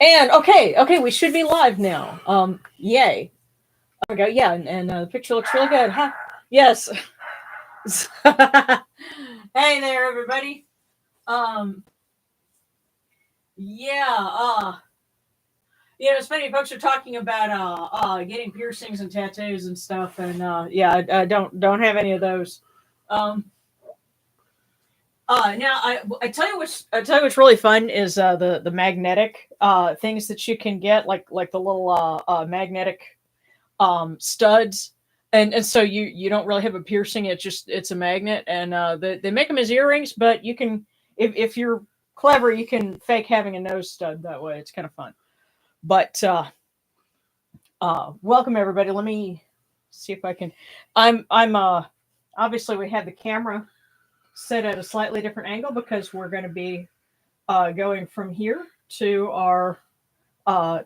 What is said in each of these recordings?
And okay, we should be live now. Yay. There we go. Yeah, and the picture looks really good. Huh? Yes. Hey there, everybody. Um, yeah. So many folks are talking about getting piercings and tattoos and stuff, and yeah, I don't have any of those. Um, now I tell you what's really fun is the magnetic things that you can get, like the little magnetic studs, and so you don't really have a piercing. It's a magnet, and they make them as earrings, but you can, if you're clever, you can fake having a nose stud that way. It's kind of fun. But welcome everybody. Let me see if I can. I'm obviously we have the camera set at a slightly different angle because we're going to be going from here to our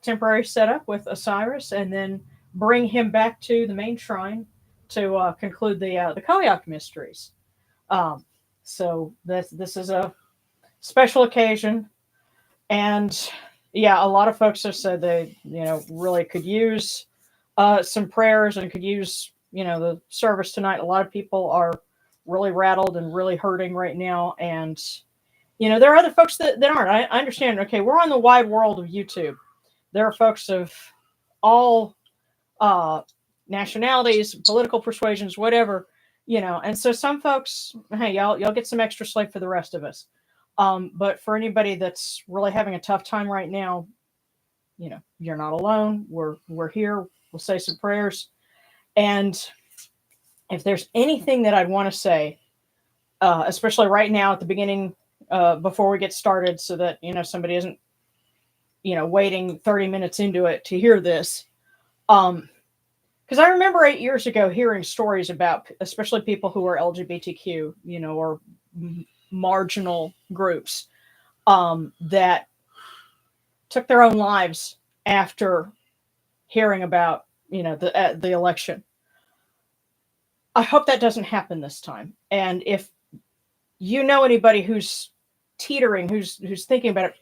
temporary setup with Osiris, and then bring him back to the main shrine to conclude the Khoiakh Mysteries. Um, so this is a special occasion, and yeah, a lot of folks have said they really could use some prayers and could use the service tonight. A lot of people are really rattled and really hurting right now, and there are other folks that aren't. I understand. Okay, we're on the wide world of YouTube. There are folks of all uh, nationalities, political persuasions, whatever, And so some folks, hey, y'all get some extra sleep for the rest of us. But for anybody that's really having a tough time right now, you're not alone. We're here. We'll say some prayers, and if there's anything that I'd want to say, especially right now at the beginning, before we get started, so that somebody isn't waiting 30 minutes into it to hear this. Because I remember 8 years ago hearing stories about, especially people who are LGBTQ, or marginal groups, that took their own lives after hearing about, the election. I hope that doesn't happen this time. And if you know anybody who's teetering, who's thinking about it,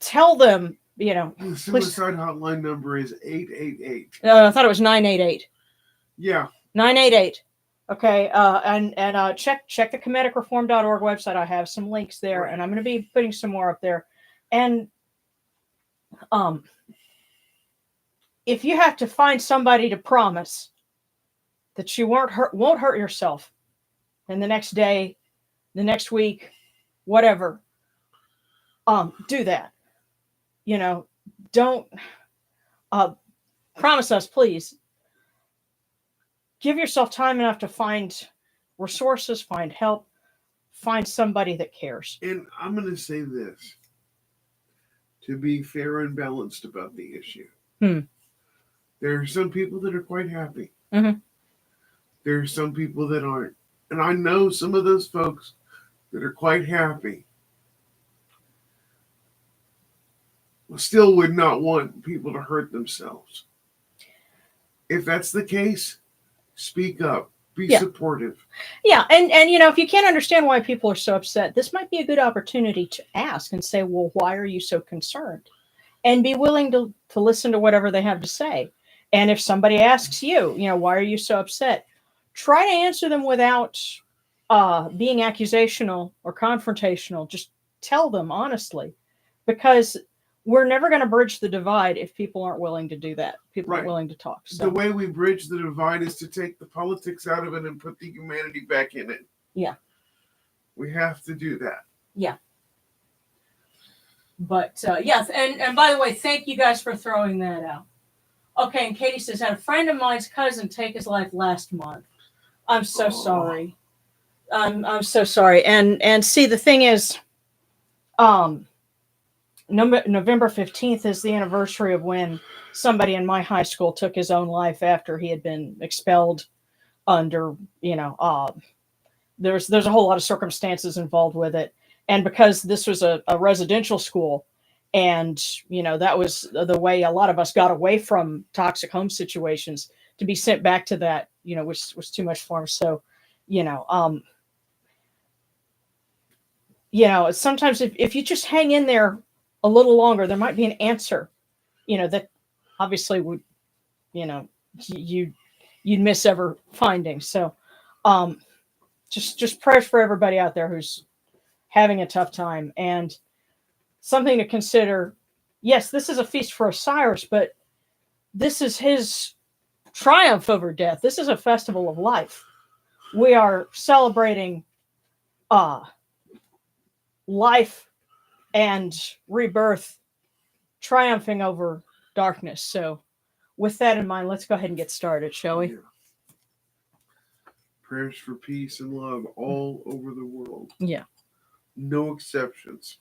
tell them, The suicide hotline number is 888. I thought it was 988. Yeah. 988. Okay. And check the Kemeticreform.org website. I have some links there, right, and I'm going to be putting some more up there. And if you have to find somebody to promise that you won't hurt yourself, and the next day, the next week, whatever, do that. Don't promise us, please. Give yourself time enough to find resources, find help, find somebody that cares. And I'm going to say this, to be fair and balanced about the issue. There are some people that are quite happy. Mm-hmm. There are some people that aren't. And I know some of those folks that are quite happy still would not want people to hurt themselves. If that's the case, speak up. Be supportive. Yeah, and if you can't understand why people are so upset, this might be a good opportunity to ask and say, well, why are you so concerned? And be willing to listen to whatever they have to say. And if somebody asks you, why are you so upset? Try to answer them without being accusational or confrontational. Just tell them honestly, because we're never going to bridge the divide if people aren't willing to do that. People aren't willing to talk. So. The way we bridge the divide is to take the politics out of it and put the humanity back in it. Yeah. We have to do that. Yeah. But yes, and by the way, thank you guys for throwing that out. Okay, and Katie says, had a friend of mine's cousin take his life last month. I'm so sorry. I'm so sorry. And see, the thing is, November 15th is the anniversary of when somebody in my high school took his own life after he had been expelled under, there's a whole lot of circumstances involved with it. And because this was a residential school, and, that was the way a lot of us got away from toxic home situations, to be sent back to that, was too much for him. So, sometimes if you just hang in there a little longer, there might be an answer, that obviously would, you know, you you'd miss ever finding. So, um, just prayers for everybody out there who's having a tough time, and something to consider. Yes, this is a feast for Osiris, but this is his triumph over death. This is a festival of life. We are celebrating uh life and rebirth triumphing over darkness. So with that in mind, let's go ahead and get started, shall we? Yeah. Prayers for peace and love all over the world. Yeah. No exceptions.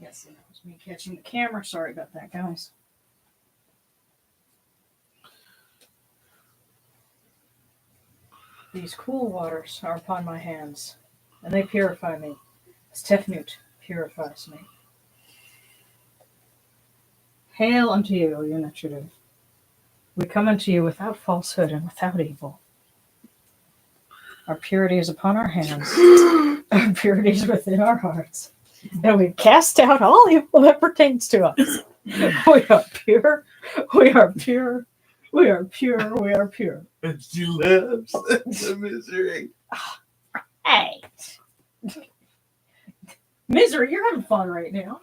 Yes, that was me catching the camera. Sorry about that, guys. These cool waters are upon my hands, and they purify me, as Tefnut purifies me. Hail unto you, O Unitude. We come unto you without falsehood and without evil. Our purity is upon our hands, our purity is within our hearts, and we cast out all evil that pertains to us. We are pure, we are pure, we are pure, we are pure. And she laughs at the misery. Hey! Misery, you're having fun right now.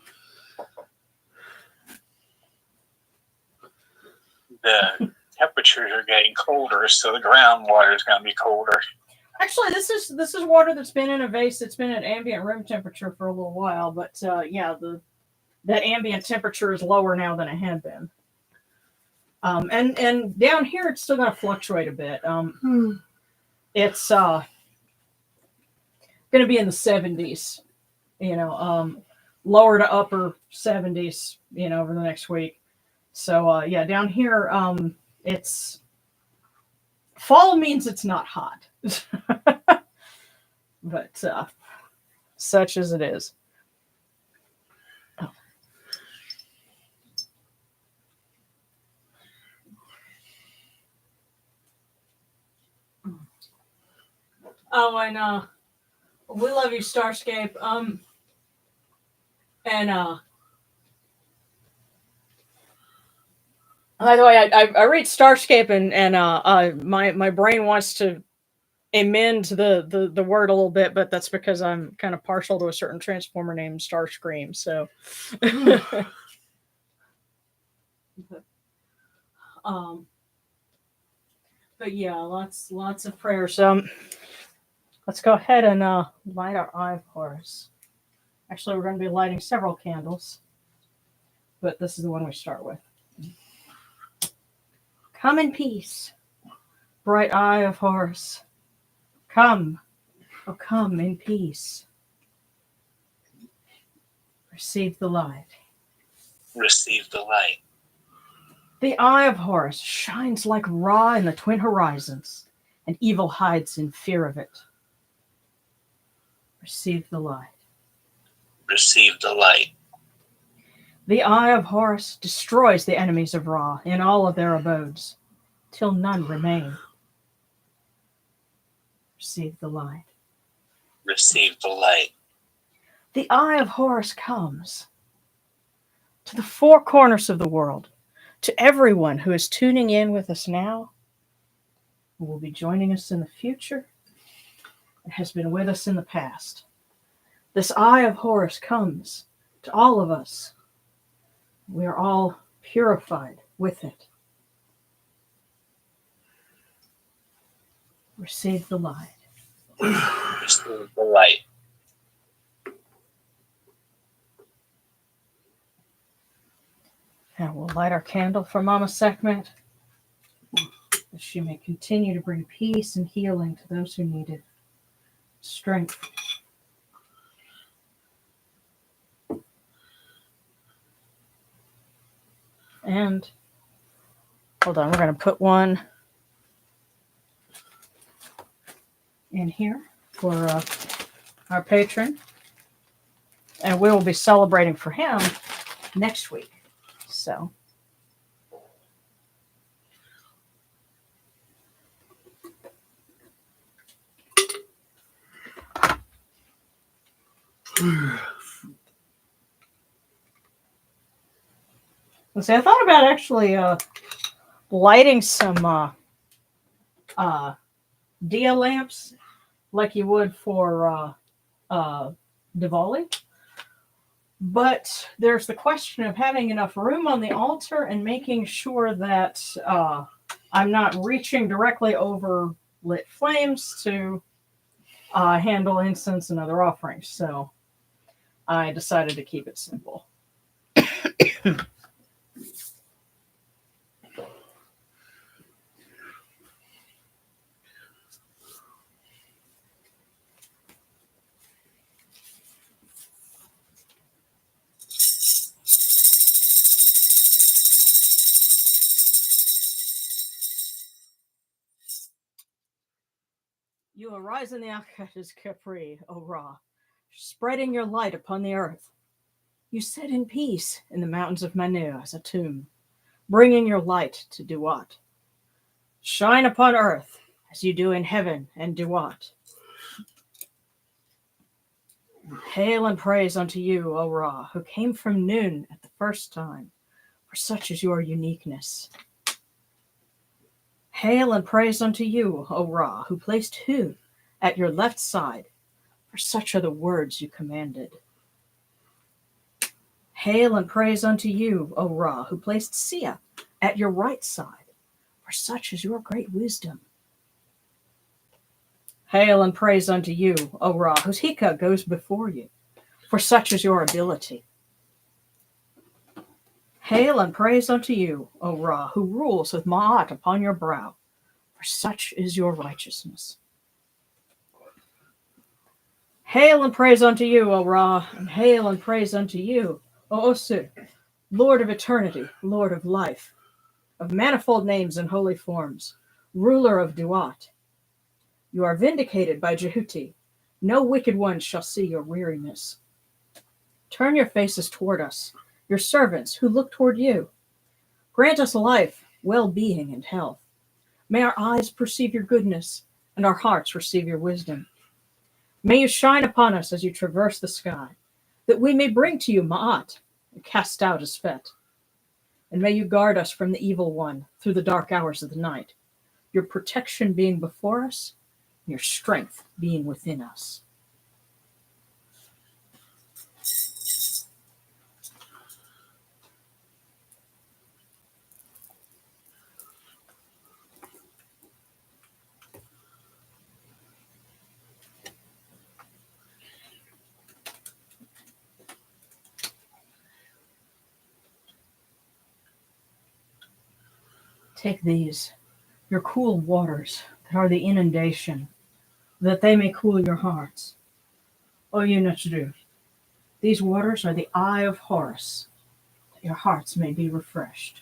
The temperatures are getting colder, so the groundwater is going to be colder. Actually, this is water that's been in a vase. It's been at ambient room temperature for a little while, but that ambient temperature is lower now than it had been. And down here it's still going to fluctuate a bit. It's going to be in the 70s, lower to upper 70s, over the next week. So down here, it's fall means it's not hot, but such as it is. Oh, and we love you, Starscape. By the way, I read Starscape and my brain wants to amend the word a little bit, but that's because I'm kind of partial to a certain Transformer named Starscream. So, but yeah, lots of prayers. Let's go ahead and light our eye of Horus. Actually, we're going to be lighting several candles, but this is the one we start with. Come in peace, bright eye of Horus. Come, oh come in peace. Receive the light. Receive the light. The eye of Horus shines like Ra in the twin horizons, and evil hides in fear of it. Receive the light. Receive the light. The eye of Horus destroys the enemies of Ra in all of their abodes, till none remain. Receive the light. Receive the light. The eye of Horus comes to the four corners of the world, to everyone who is tuning in with us now, who will be joining us in the future, and has been with us in the past. This eye of Horus comes to all of us. We are all purified with it. Receive the light. Receive the light. And we'll light our candle for Mama Sekhmet, that she may continue to bring peace and healing to those who need it. Strength. And hold on, we're going to put one in here for our patron. And we will be celebrating for him next week. So. Let's see, I thought about actually lighting some dia lamps like you would for Diwali. But there's the question of having enough room on the altar and making sure that I'm not reaching directly over lit flames to handle incense and other offerings. So I decided to keep it simple. You arise in the Akash Capri, O Ra, spreading your light upon the earth. You sit in peace in the mountains of Manu as a tomb, bringing your light to Duat. Shine upon earth as you do in heaven and Duat. Hail and praise unto you, O Ra, who came from noon at the first time, for such is your uniqueness. Hail and praise unto you, O Ra, who placed Hu at your left side, for such are the words you commanded. Hail and praise unto you, O Ra, who placed Sia at your right side, for such is your great wisdom. Hail and praise unto you, O Ra, whose Hika goes before you, for such is your ability. Hail and praise unto you, O Ra, who rules with Ma'at upon your brow, for such is your righteousness. Hail and praise unto you, O Ra, and hail and praise unto you, O Osu, Lord of eternity, Lord of life, of manifold names and holy forms, ruler of Duat. You are vindicated by Jehuti. No wicked one shall see your weariness. Turn your faces toward us, your servants who look toward you. Grant us life, well-being, and health. May our eyes perceive your goodness, and our hearts receive your wisdom. May you shine upon us as you traverse the sky, that we may bring to you Ma'at and cast out Asfet. And may you guard us from the evil one through the dark hours of the night, your protection being before us, and your strength being within us. Take these, your cool waters that are the inundation, that they may cool your hearts. O Yunachdu, these waters are the eye of Horus, that your hearts may be refreshed.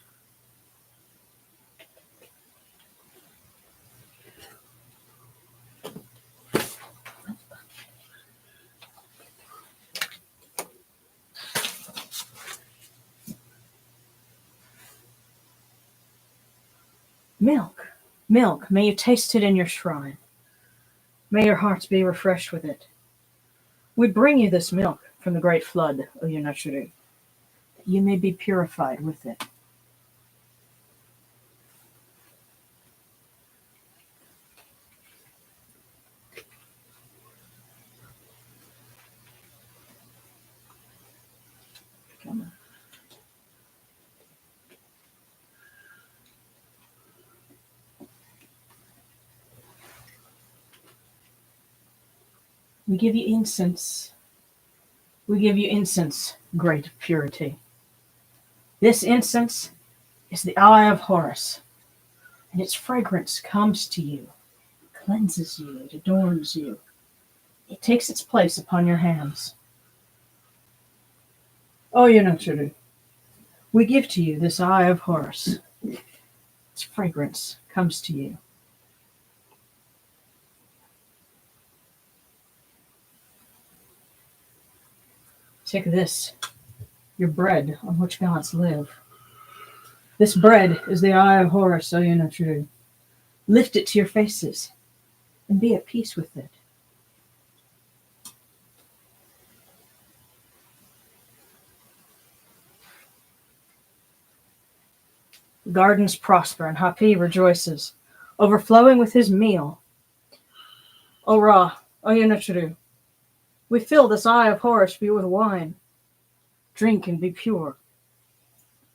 Milk, milk, may you taste it in your shrine. May your hearts be refreshed with it. We bring you this milk from the great flood, O Yunachuru, that you may be purified with it. Come on. We give you incense. We give you incense, great purity. This incense is the eye of Horus, and its fragrance comes to you, cleanses you, it adorns you. It takes its place upon your hands. Oh, Yonachuru, we give to you this eye of Horus. Its fragrance comes to you. Take this, your bread on which gods live. This bread is the eye of Horus, O Yonachuru. Lift it to your faces and be at peace with it. Gardens prosper and Hapi rejoices, overflowing with his meal. O Ra, O Yonachuru, we fill this eye of Horus for you with wine. Drink and be pure.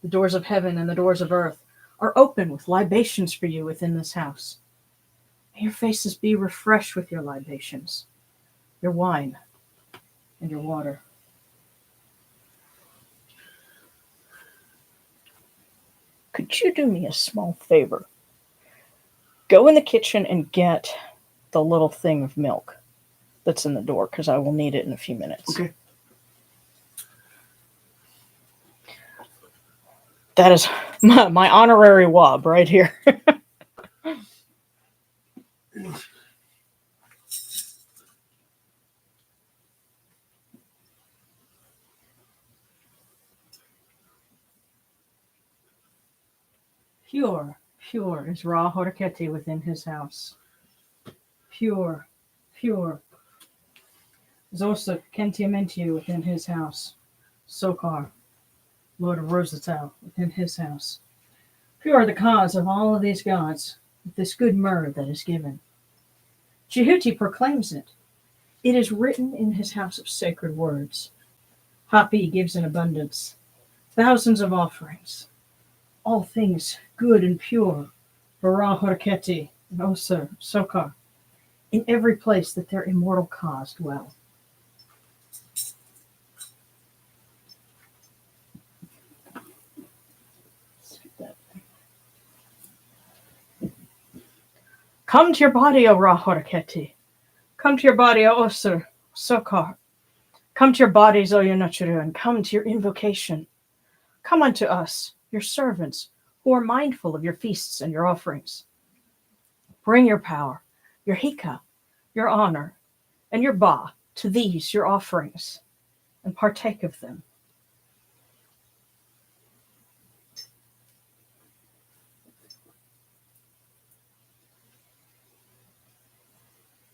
The doors of heaven and the doors of earth are open with libations for you within this house. May your faces be refreshed with your libations, your wine, and your water. Could you do me a small favor? Go in the kitchen and get the little thing of milk that's in the door, because I will need it in a few minutes. Okay. That is my honorary wob right here. Pure, pure is Ra Horeketi within his house. Pure, pure is also Kentiamentiu within his house. Sokar, Lord of Rosatau, within his house. Pure are the cause of all of these gods, with this good myrrh that is given. Jehuti proclaims it. It is written in his house of sacred words. Hapi gives in abundance, thousands of offerings, all things good and pure, for Ra Horeketi and Osir, Sokar, in every place that their immortal cause dwell. Come to your body, O Ra Horeketi. Come to your body, O Osir, Sokar. Come to your bodies, O Yonachuru, and come to your invocation. Come unto us, your servants, who are mindful of your feasts and your offerings. Bring your power, your hika, your honor, and your ba to these, your offerings, and partake of them.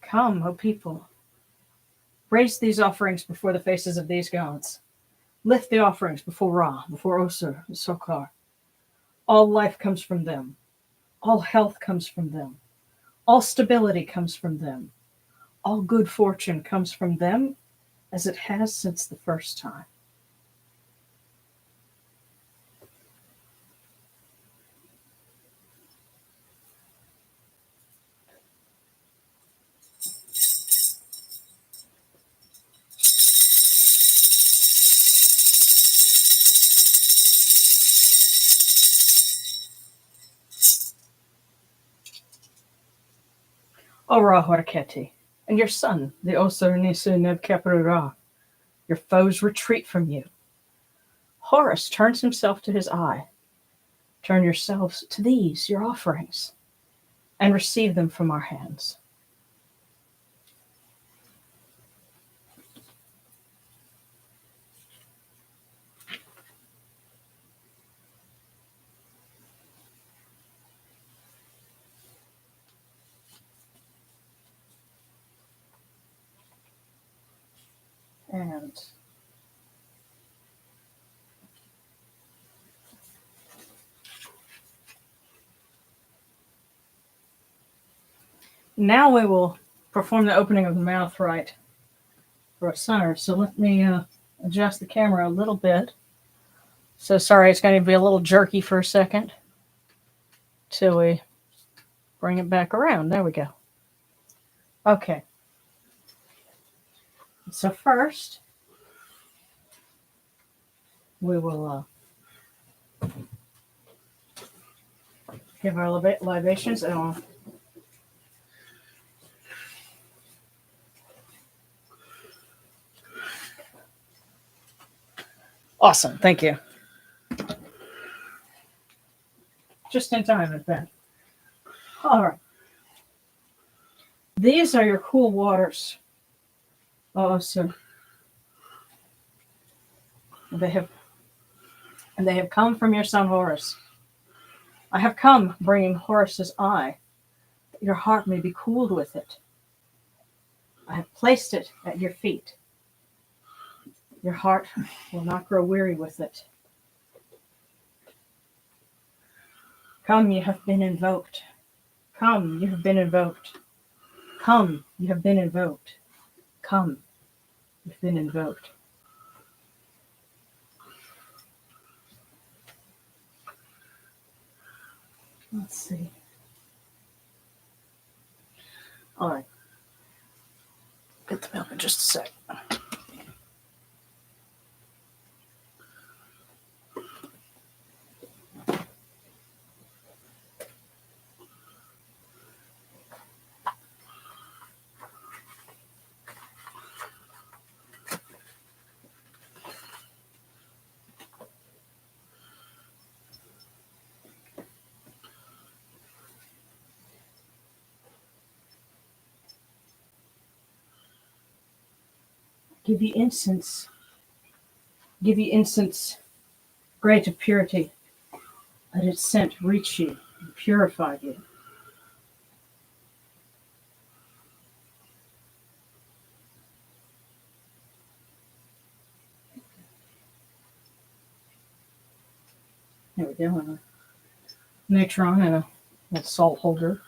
Come, O people. Raise these offerings before the faces of these gods. Lift the offerings before Ra, before Osir and Sokar. All life comes from them. All health comes from them. All stability comes from them. All good fortune comes from them, as it has since the first time. O Ra Horeketi, and your son, the Osir Nisu Nebkeperu Ra, your foes retreat from you. Horus turns himself to his eye. Turn yourselves to these, your offerings, and receive them from our hands. And now we will perform the opening of the mouth rite for a sonner. So let me adjust the camera a little bit. So sorry, it's going to be a little jerky for a second till we bring it back around. There we go. Okay. So first, we will Give our libations. Oh. Awesome. Thank you. Just in time, in fact. All right. These are your cool waters. Oh, so they have come from your son Horus. I have come bringing Horus's eye, that your heart may be cooled with it. I have placed it at your feet. Your heart will not grow weary with it. Come, you have been invoked. Come, you have been invoked. Come, you have been invoked. Come, you've been invoked. Let's see. All right. Get the milk in just a sec. Give you incense. Give you incense great of purity. Let its scent reach you and purify you. There we go. And a natron and a salt holder.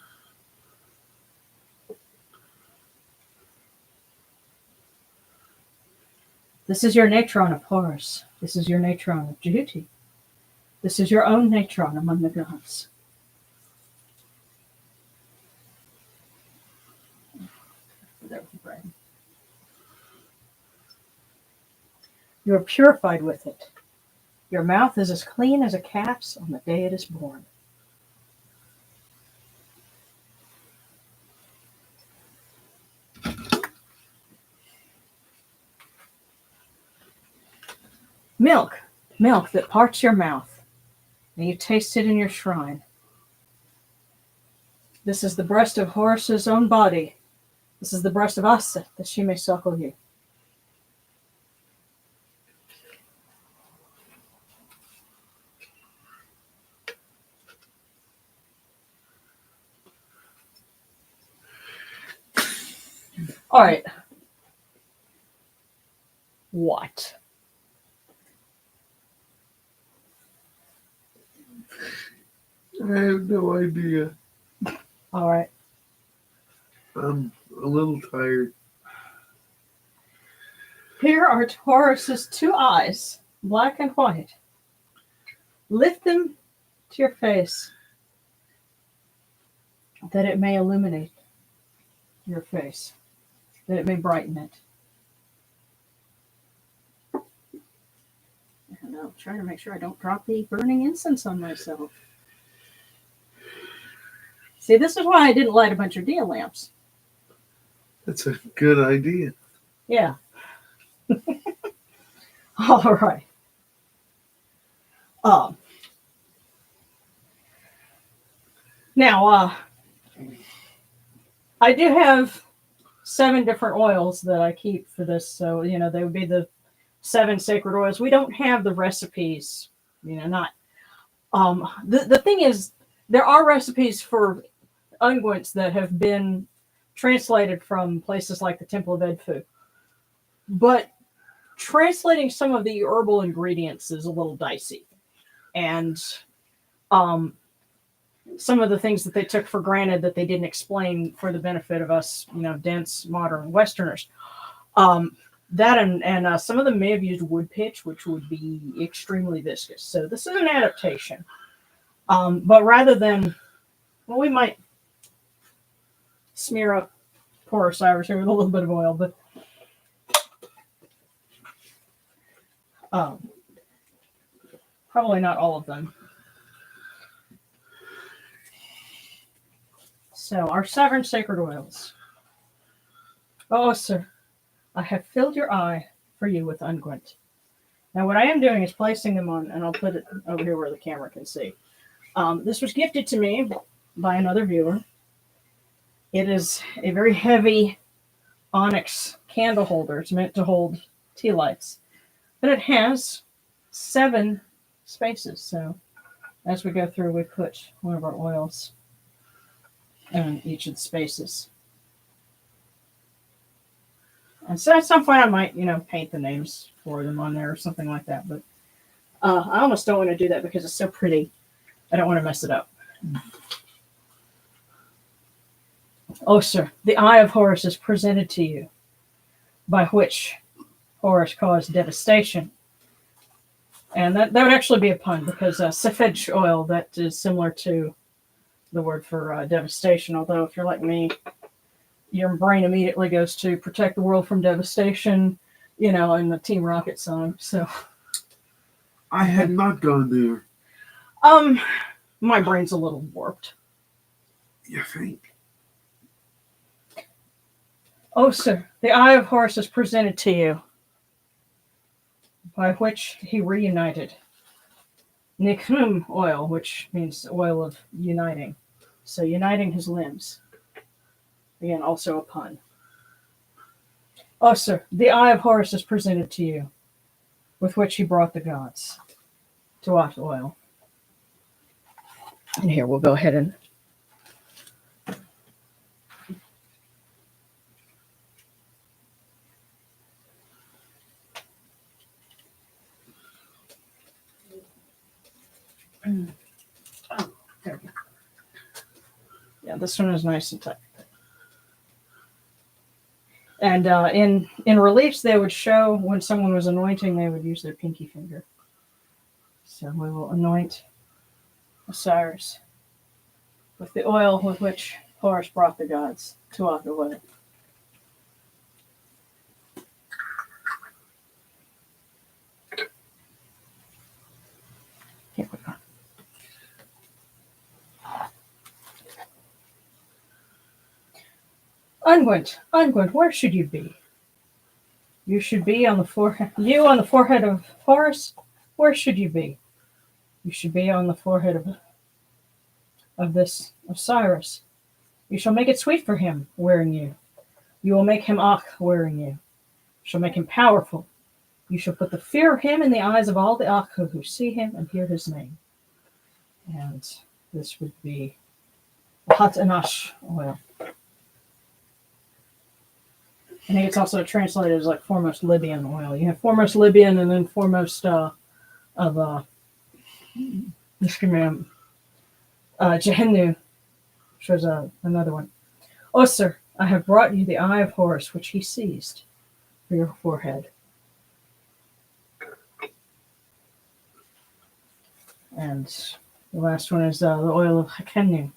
This is your natron of Horus. This is your natron of Jehuti. This is your own natron among the gods. You are purified with it. Your mouth is as clean as a calf's on the day it is born. Milk that parts your mouth, and you taste it in your shrine. This is the breast of Horus's own body. This is the breast of Aset, that she may suckle you. All right. What? I have no idea. All right. I'm a little tired. Here are Horus's two eyes, black and white. Lift them to your face, that it may illuminate your face, that it may brighten it. I don't know. Trying to make sure I don't drop the burning incense on myself. See, this is why I didn't light a bunch of Dia lamps. That's a good idea. Yeah. All right. Now, I do have 7 different oils that I keep for this. So, they would be the 7 sacred oils. We don't have the recipes, not. The thing is, there are recipes for unguents that have been translated from places like the Temple of Edfu. But translating some of the herbal ingredients is a little dicey. And some of the things that they took for granted that they didn't explain for the benefit of us, dense modern Westerners. That and some of them may have used wood pitch, which would be extremely viscous. So this is an adaptation. But rather than, we might smear up poor Cyrus here with a little bit of oil, but Probably not all of them. So, our sovereign sacred oils. Oh, sir, I have filled your eye for you with unguent. Now, what I am doing is placing them on, and I'll put it over here where the camera can see. This was gifted to me by another viewer. It is a very heavy onyx candle holder. It's meant to hold tea lights. But it has 7 spaces. So as we go through, we put one of our oils in each of the spaces. And so at some point I might, paint the names for them on there or something like that. But I almost don't want to do that because it's so pretty. I don't want to mess it up. Oh, sir, the eye of Horus is presented to you, by which Horus caused devastation. And that would actually be a pun, because safedge oil, that is similar to the word for devastation. Although if you're like me, your brain immediately goes to protect the world from devastation, in the Team Rocket song. So I had not gone there. My brain's a little warped. You think? Oh, sir, the eye of Horus is presented to you, by which he reunited. Nikhnum oil, which means oil of uniting. So uniting his limbs. Again, also a pun. Oh, sir, the eye of Horus is presented to you, with which he brought the gods. Tuat oil. And here, we'll go ahead and oh, there we go. Yeah, this one is nice and tight. And in reliefs, they would show when someone was anointing, they would use their pinky finger. So we will anoint Osiris with the oil with which Horus brought the gods to Tuat. Here we go. Unguent, where should you be? You should be on the forehead. You on the forehead of Horus. Where should you be? You should be on the forehead of this Osiris. You shall make it sweet for him, wearing you. You will make him Akh, wearing you. You shall make him powerful. You shall put the fear of him in the eyes of all the Akh who see him and hear his name. And this would be Hat Anash oil. I think it's also translated as like foremost Libyan oil. You have foremost Libyan and then foremost of Jehennu, which was another one. Oh, sir, I have brought you the eye of Horus, which he seized for your forehead. And the last one is the oil of Kemetic.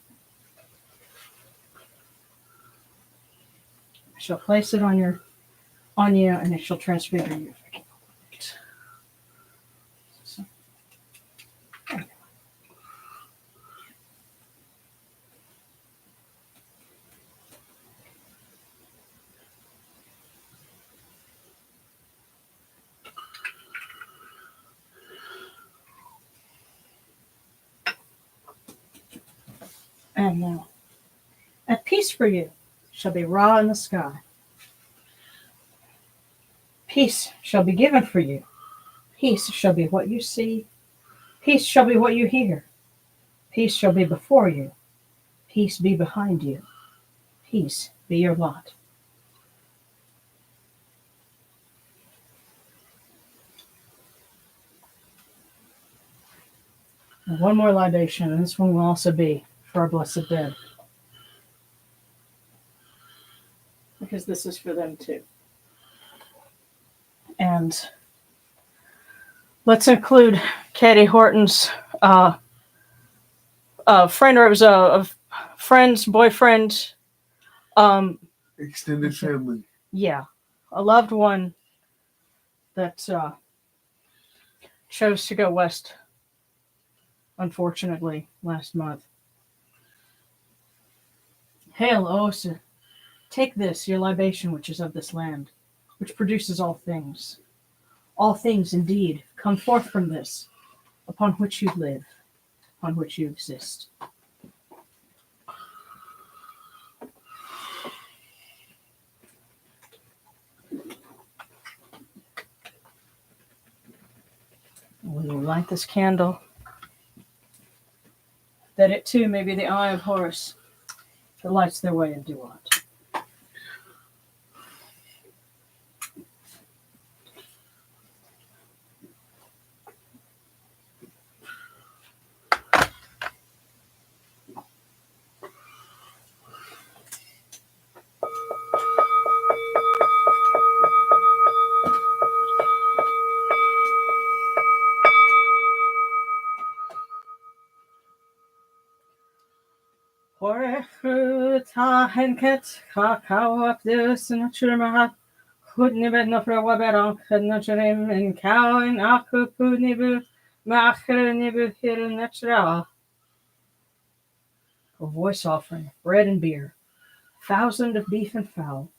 I shall place it on you, and it shall transfigure you. So, and now, at peace for you shall be Ra in the sky. Peace shall be given for you. Peace shall be what you see. Peace shall be what you hear. Peace shall be before you. Peace be behind you. Peace be your lot. And one more libation, and this one will also be for our blessed dead. Because this is for them too. And let's include Katie Horton's friend, or it was a friend's boyfriend. Extended family. Yeah, a loved one that chose to go west unfortunately, last month. Hail, Osa, take this, your libation which is of this land, which produces all things. All things indeed come forth from this, upon which you live, upon which you exist. We will light this candle, that it too may be the eye of Horus that lights their way in Duat. Henket kakao up this and churma couldn't even know for what better couldn't him and cow and akupu nibu macher nibu here natural. A voice offering, bread and beer, 1,000 of beef and fowl,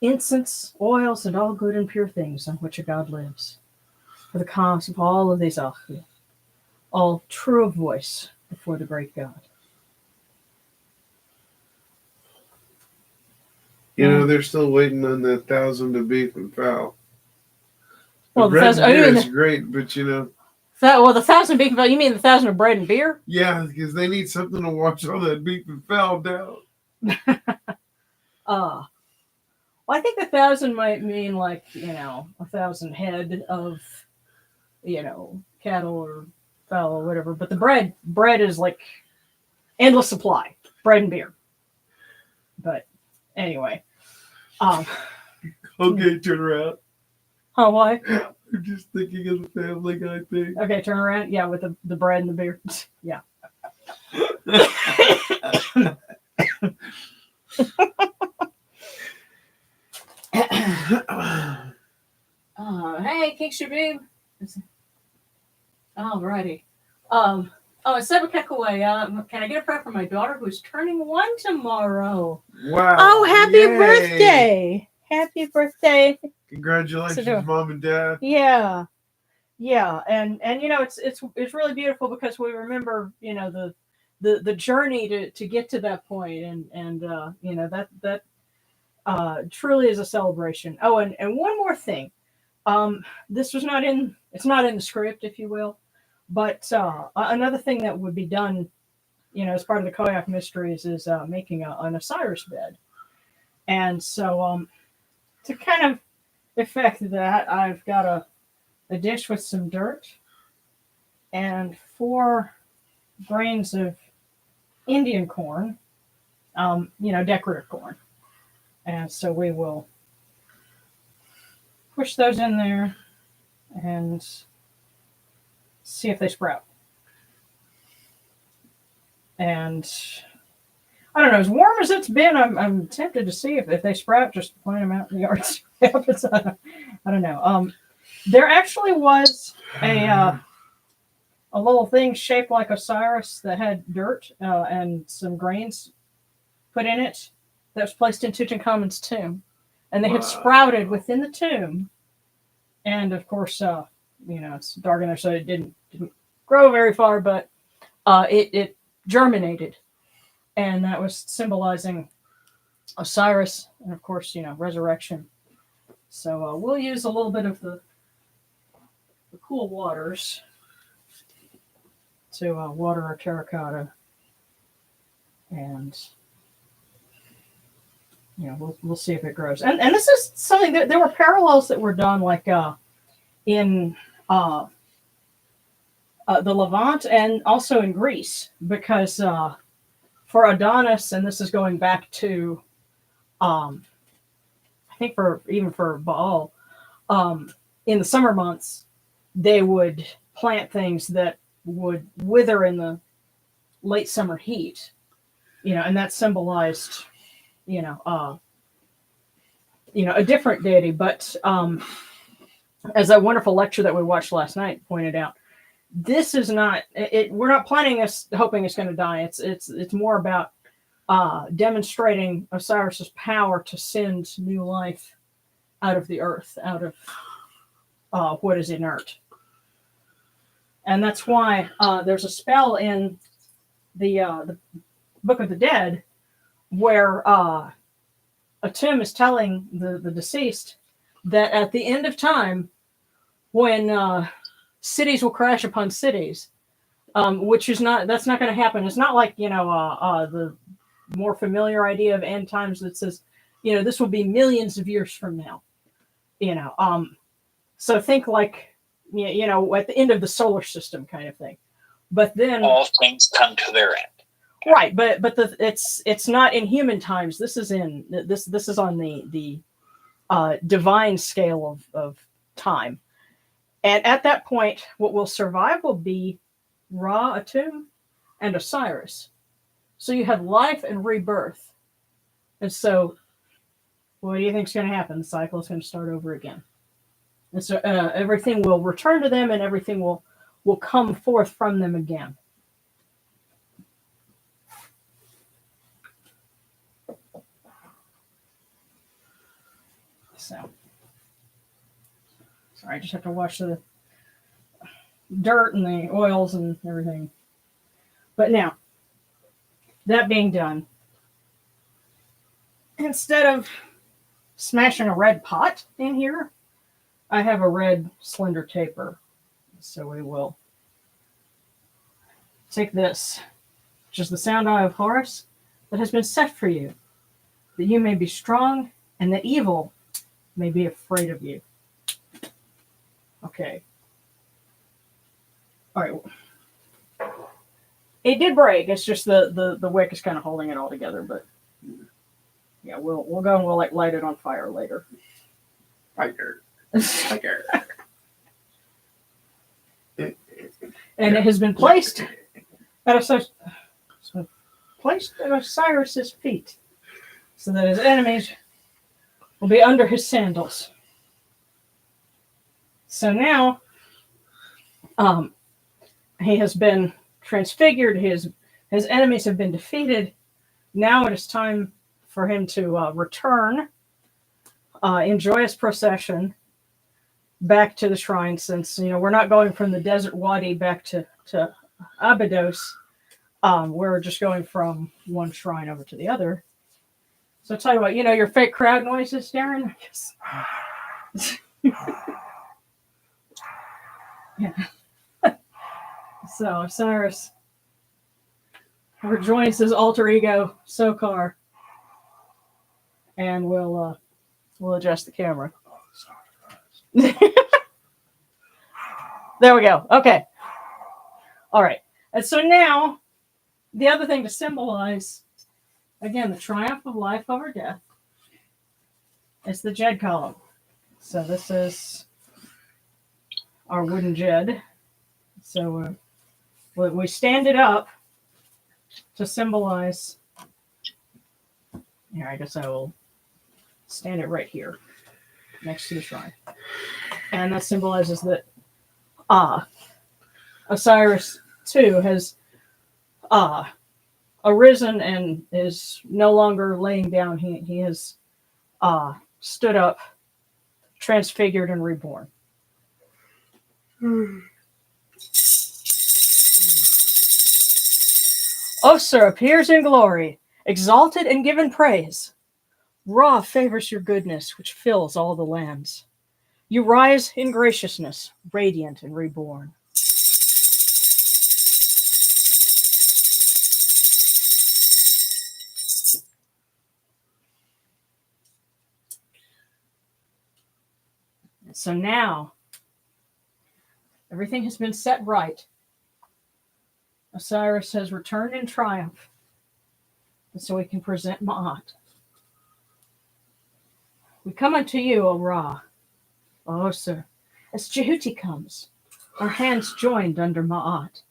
incense, oils, and all good and pure things on which a god lives. For the cause of all of these Achu, all true of voice before the great god. You know, they're still waiting on that 1,000 of beef and fowl. Well, the bread and beer is great, but you know. The 1,000 beef and fowl, you mean the 1,000 of bread and beer? Yeah, because they need something to wash all that beef and fowl down. Well, I think 1,000 might mean 1,000 head of, cattle or fowl or whatever. But the bread is like endless supply, bread and beer. But anyway, okay, turn around. Oh, why? I'm just thinking of the Family Guy thing. Okay, turn around. Yeah, with the bread and the beer. Yeah. Hey, King Shabib. Alrighty. It's 7 away. Can I get a prayer for my daughter who's turning 1 tomorrow? Wow. Oh, happy Yay. birthday. Happy birthday. Congratulations, Mom and Dad. Yeah. Yeah. And it's really beautiful because we remember, the journey to get to that point and that truly is a celebration. Oh, and one more thing. This was it's not in the script, if you will, but another thing that would be done, as part of the Khoiakh Mysteries is making an Osiris bed. And so to kind of effect that, I've got a dish with some dirt and 4 grains of Indian corn, decorative corn. And so we will push those in there and see if they sprout. And I don't know, as warm as it's been, I'm tempted to see if they sprout, just plant them out in the yard. I don't know. There actually was a little thing shaped like Osiris that had dirt and some grains put in it that was placed in Tutankhamun's tomb. And they had sprouted within the tomb. And of course, it's dark in there, so it didn't grow very far, but it germinated. And that was symbolizing Osiris and, of course, resurrection. So we'll use a little bit of the cool waters to water our terracotta. And, we'll see if it grows. And this is something that there were parallels that were done like in the Levant and also in Greece, because for Adonis, and this is going back to, I think for Baal, in the summer months, they would plant things that would wither in the late summer heat, and that symbolized, a different deity. But as that wonderful lecture that we watched last night pointed out, this is not it. We're not planning us hoping it's going to die. It's more about demonstrating Osiris's power to send new life out of the earth, out of what is inert. And that's why there's a spell in the Book of the Dead where a tomb is telling the deceased that at the end of time, when cities will crash upon cities, which is that's not going to happen. It's not like, the more familiar idea of end times that says, this will be millions of years from now. So think like, at the end of the solar system kind of thing. But then all things come to their end. Right, but it's not in human times. This is on the divine scale of time. And at that point, what will survive will be Ra, Atum, and Osiris. So you have life and rebirth. And so, what do you think is going to happen? The cycle is going to start over again. And so everything will return to them, and everything will come forth from them again. So, sorry, I just have to wash the dirt and the oils and everything. But now, that being done, instead of smashing a red pot in here, I have a red slender taper. So we will take this, which is the sound eye of Horus, that has been set for you, that you may be strong and that evil may be afraid of you. Okay. All right. It did break. It's just the wick is kind of holding it all together. But yeah, we'll go and we'll light it on fire later. Fire. And it has been placed at Osiris's feet, so that his enemies will be under his sandals. So now, he has been transfigured. His enemies have been defeated. Now it is time for him to return in joyous procession back to the shrine, since we're not going from the desert wadi back to Abydos. We're just going from one shrine over to the other. So I'll tell you what, your fake crowd noises, Darren? Yeah. So Osiris rejoins his alter ego, Sokar, and we'll adjust the camera. There we go. Okay. All right. And so now, the other thing to symbolize, again, the triumph of life over death, is the Jed column. So this is our wooden Jed. So we stand it up to symbolize. Here, I guess I will stand it right here next to the shrine. And that symbolizes that Osiris too has arisen and is no longer laying down. He has stood up, transfigured, and reborn. Osir appears in glory, exalted and given praise. Ra favors your goodness, which fills all the lands. You rise in graciousness, radiant and reborn. So now, everything has been set right. Osiris has returned in triumph, and so we can present Ma'at. We come unto you, O Ra, O Osir, as Jehuti comes, our hands joined under Ma'at.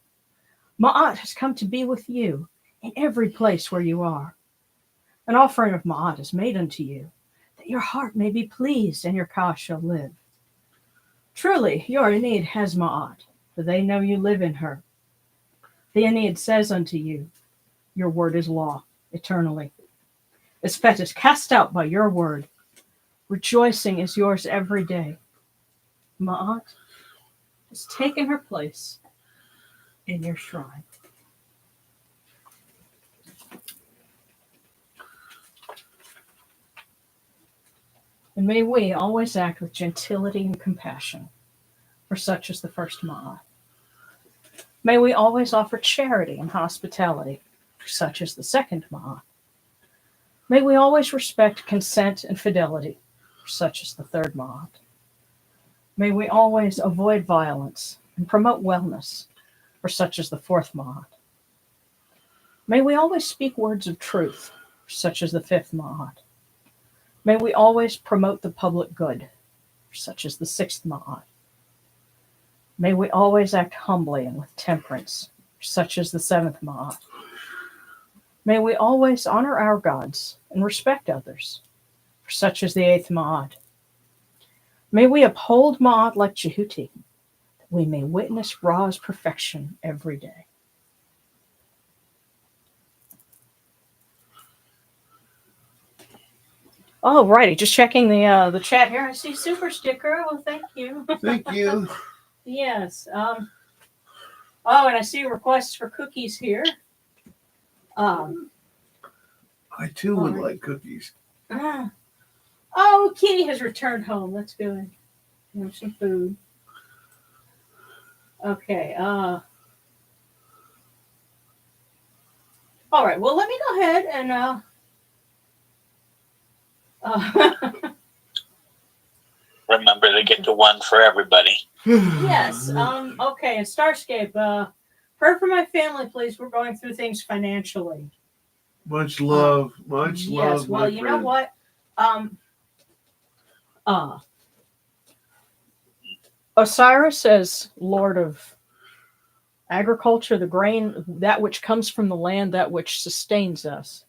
Ma'at has come to be with you in every place where you are. An offering of Ma'at is made unto you, that your heart may be pleased and your Ka shall live. Truly, your need has Ma'at, for they know you live in her. The Aeneid says unto you, your word is law, eternally. Espet is cast out by your word. Rejoicing is yours every day. Ma'at has taken her place in your shrine. And may we always act with gentility and compassion, for such is the first Ma'at. May we always offer charity and hospitality, for such is the second Ma'at. May we always respect consent and fidelity, for such is the third Ma'at. May we always avoid violence and promote wellness, for such is the fourth Ma'at. May we always speak words of truth, for such is the fifth Ma'at. May we always promote the public good, for such is the sixth Ma'at. May we always act humbly and with temperance, for such is the seventh Ma'at. May we always honor our gods and respect others, for such is the eighth Ma'at. May we uphold Ma'at like Jehuti, that we may witness Ra's perfection every day. Oh, righty. Just checking the chat here. I see super sticker. Well, thank you. Thank you. Yes. Oh, and I see requests for cookies here. I too would like cookies. Oh, Kitty has returned home. That's good. Have some food. Okay. All right. Well, let me go ahead and Remember to get the one for everybody. yes. Okay. And Starscape, prayer for my family, please. We're going through things financially. Much love. Much love. Yes. Well, you know what? Osiris, as Lord of agriculture, the grain, that which comes from the land, that which sustains us.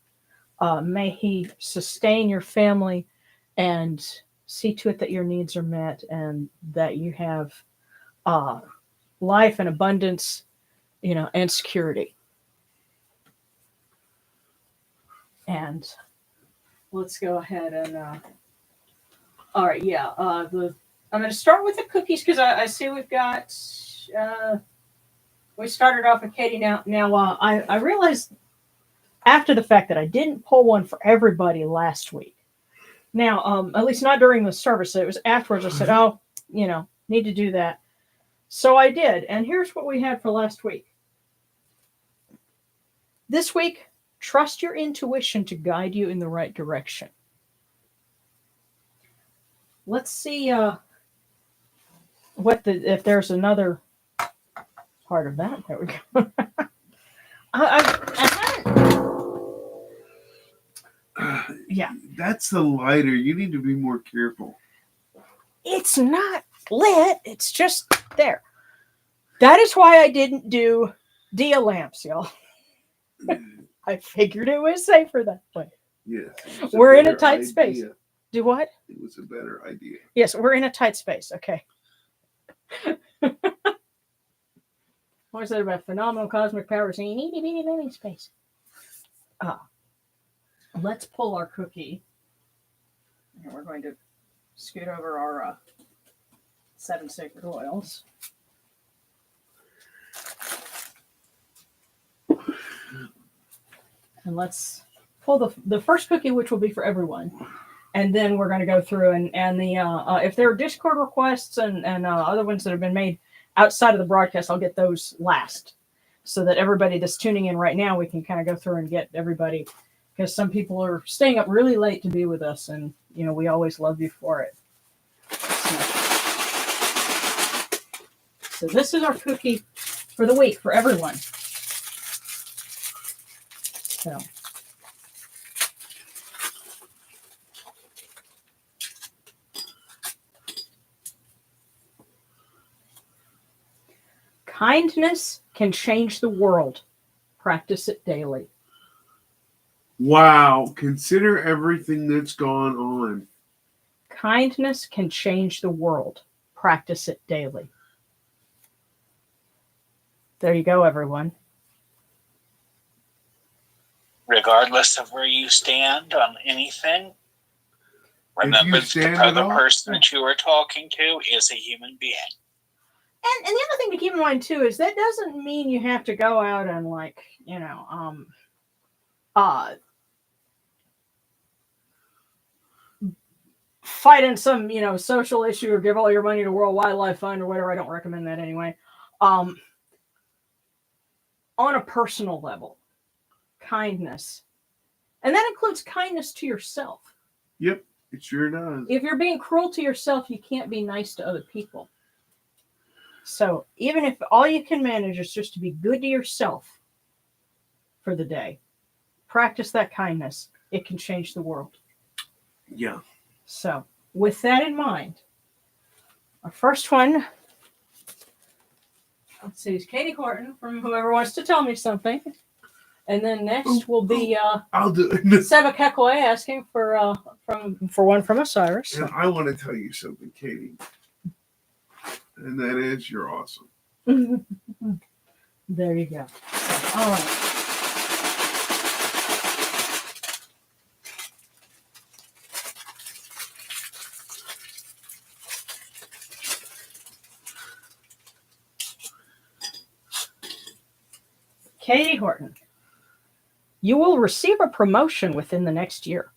May he sustain your family and see to it that your needs are met and that you have life and abundance, and security. And let's go ahead and all right, yeah. I'm going to start with the cookies because I see we've got. We started off with Katie. Now, I realized after the fact that I didn't pull one for everybody last week. Now, at least not during the service. It was afterwards. I said, "Oh, need to do that." So I did, and here's what we had for last week. This week, trust your intuition to guide you in the right direction. Let's see if there's another part of that. There we go. I haven't. Yeah. That's the lighter. You need to be more careful. It's not lit. It's just there. That is why I didn't do Dia lamps, y'all. I figured it was safer that way. Yes. We're in a tight space. Do what? It was a better idea. Yes, we're in a tight space. Okay. What is that about phenomenal cosmic powers? You need to be in space. Let's pull our cookie. And we're going to scoot over our 7 sacred oils. And let's pull the first cookie, which will be for everyone. And then we're going to go through and the if there are Discord requests and other ones that have been made outside of the broadcast, I'll get those last, so that everybody that's tuning in right now, we can kind of go through and get everybody, because some people are staying up really late to be with us, and we always love you for it. So this is our cookie for the week for everyone. So. Kindness can change the world. Practice it daily. Wow. Consider everything that's gone on. Kindness can change the world. Practice it daily. There you go, everyone. Regardless of where you stand on anything, remember that the stand other at all- person that you are talking to is a human being. And the other thing to keep in mind too is that doesn't mean you have to go out and fight in some social issue or give all your money to World Wildlife Fund or whatever. I don't recommend that anyway. On a personal level, kindness, and that includes kindness to yourself. Yep, it sure does. If you're being cruel to yourself, you can't be nice to other people. So even if all you can manage is just to be good to yourself for the day, practice that kindness. It can change the world. Yeah. So with that in mind, our first one, let's see, is Katie Horton from Whoever Wants to Tell Me Something. And then next will be I'll do it. Seba Kekwe asking for one from Osiris. And I want to tell you something, Katie. And that is, you're awesome. There you go. All right. Katie Horton, you will receive a promotion within the next year.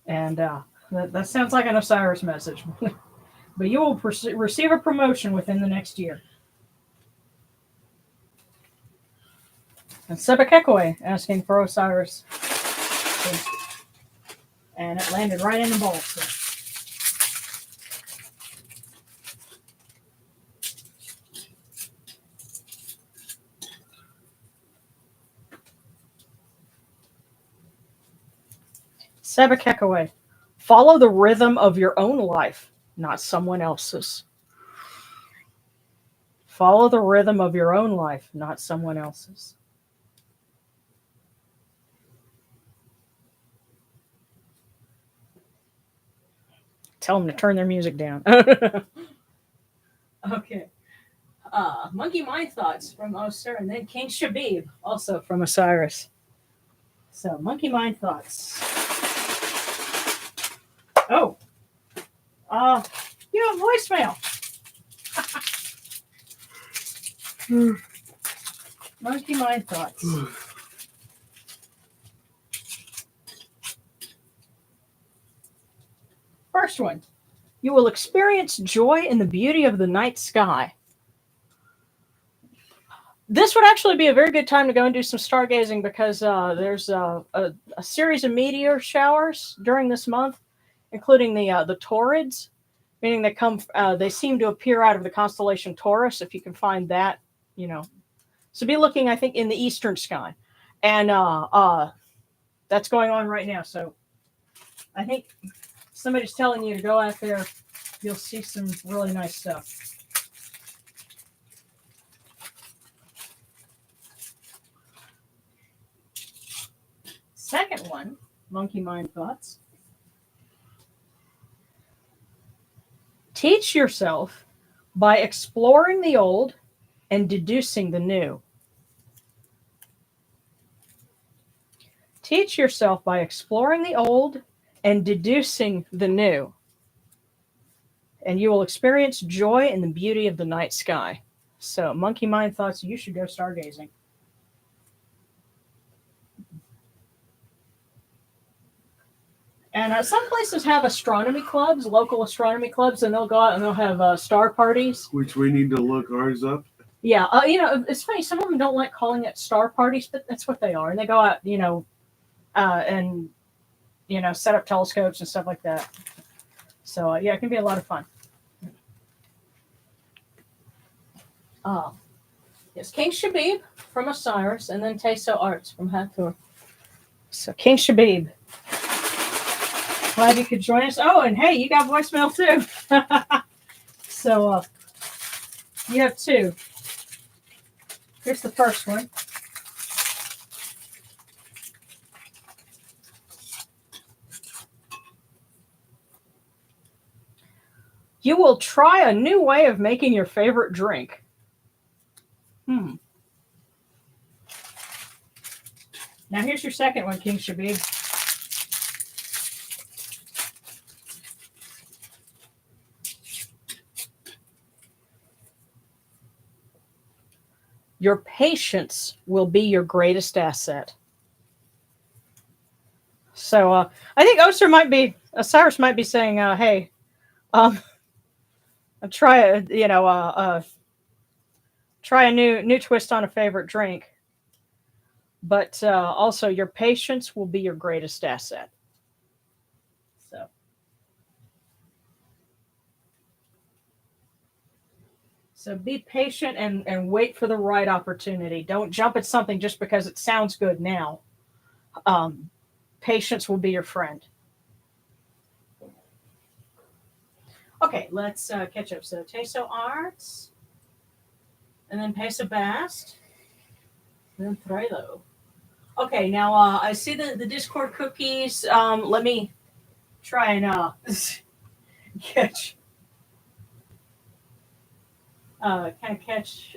And that sounds like an Osiris message. But you will receive a promotion within the next year. And Seba Kekwe asking for Osiris. And it landed right in the bowl. So. Seba Kekwe, follow the rhythm of your own life, not someone else's. Follow the rhythm of your own life, not someone else's. Tell them to turn their music down. Okay. Monkey Mind Thoughts from Oster, and then King Shabib, also from Osiris. So, Monkey Mind Thoughts. Oh. You have voicemail. Monkey Mind Thoughts. First one. You will experience joy in the beauty of the night sky. This would actually be a very good time to go and do some stargazing because there's a series of meteor showers during this month, including the Taurids, meaning they seem to appear out of the constellation Taurus. If you can find that, So be looking, I think, in the eastern sky, and that's going on right now. So I think somebody's telling you to go out there. You'll see some really nice stuff. Second one, Monkey Mind Thoughts. Teach yourself by exploring the old and deducing the new. Teach yourself by exploring the old and deducing the new. And you will experience joy in the beauty of the night sky. So, Monkey Mind Thoughts, you should go stargazing. And some places have astronomy clubs, local astronomy clubs, and they'll go out and they'll have star parties. Which we need to look ours up. Yeah, it's funny. Some of them don't like calling it star parties, but that's what they are. And they go out, and set up telescopes and stuff like that. So it can be a lot of fun. Yes, King Shabib from Osiris, and then Teso Arts from Hathor. So King Shabib, glad you could join us. Oh, and hey, you got voicemail too. So you have two. Here's the first one. You will try a new way of making your favorite drink. Now here's your second one, King Shabib. Your patience will be your greatest asset. So I think Osiris might be saying, hey, try a new twist on a favorite drink. But also your patience will be your greatest asset. So be patient and wait for the right opportunity. Don't jump at something just because it sounds good now. Patience will be your friend. Okay, let's catch up. So Teso Arts, and then Pesa Bast, and then Trilo. Okay, now I see the Discord cookies. Let me try and catch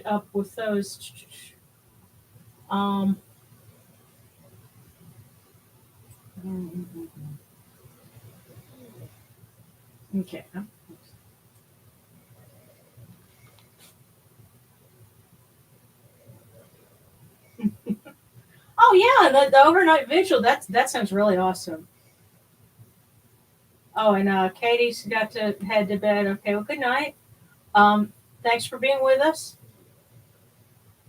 up with those. Okay. Oh yeah, the overnight vigil. That sounds really awesome. Oh, and Katie's got to head to bed. Okay, well, good night. Thanks for being with us.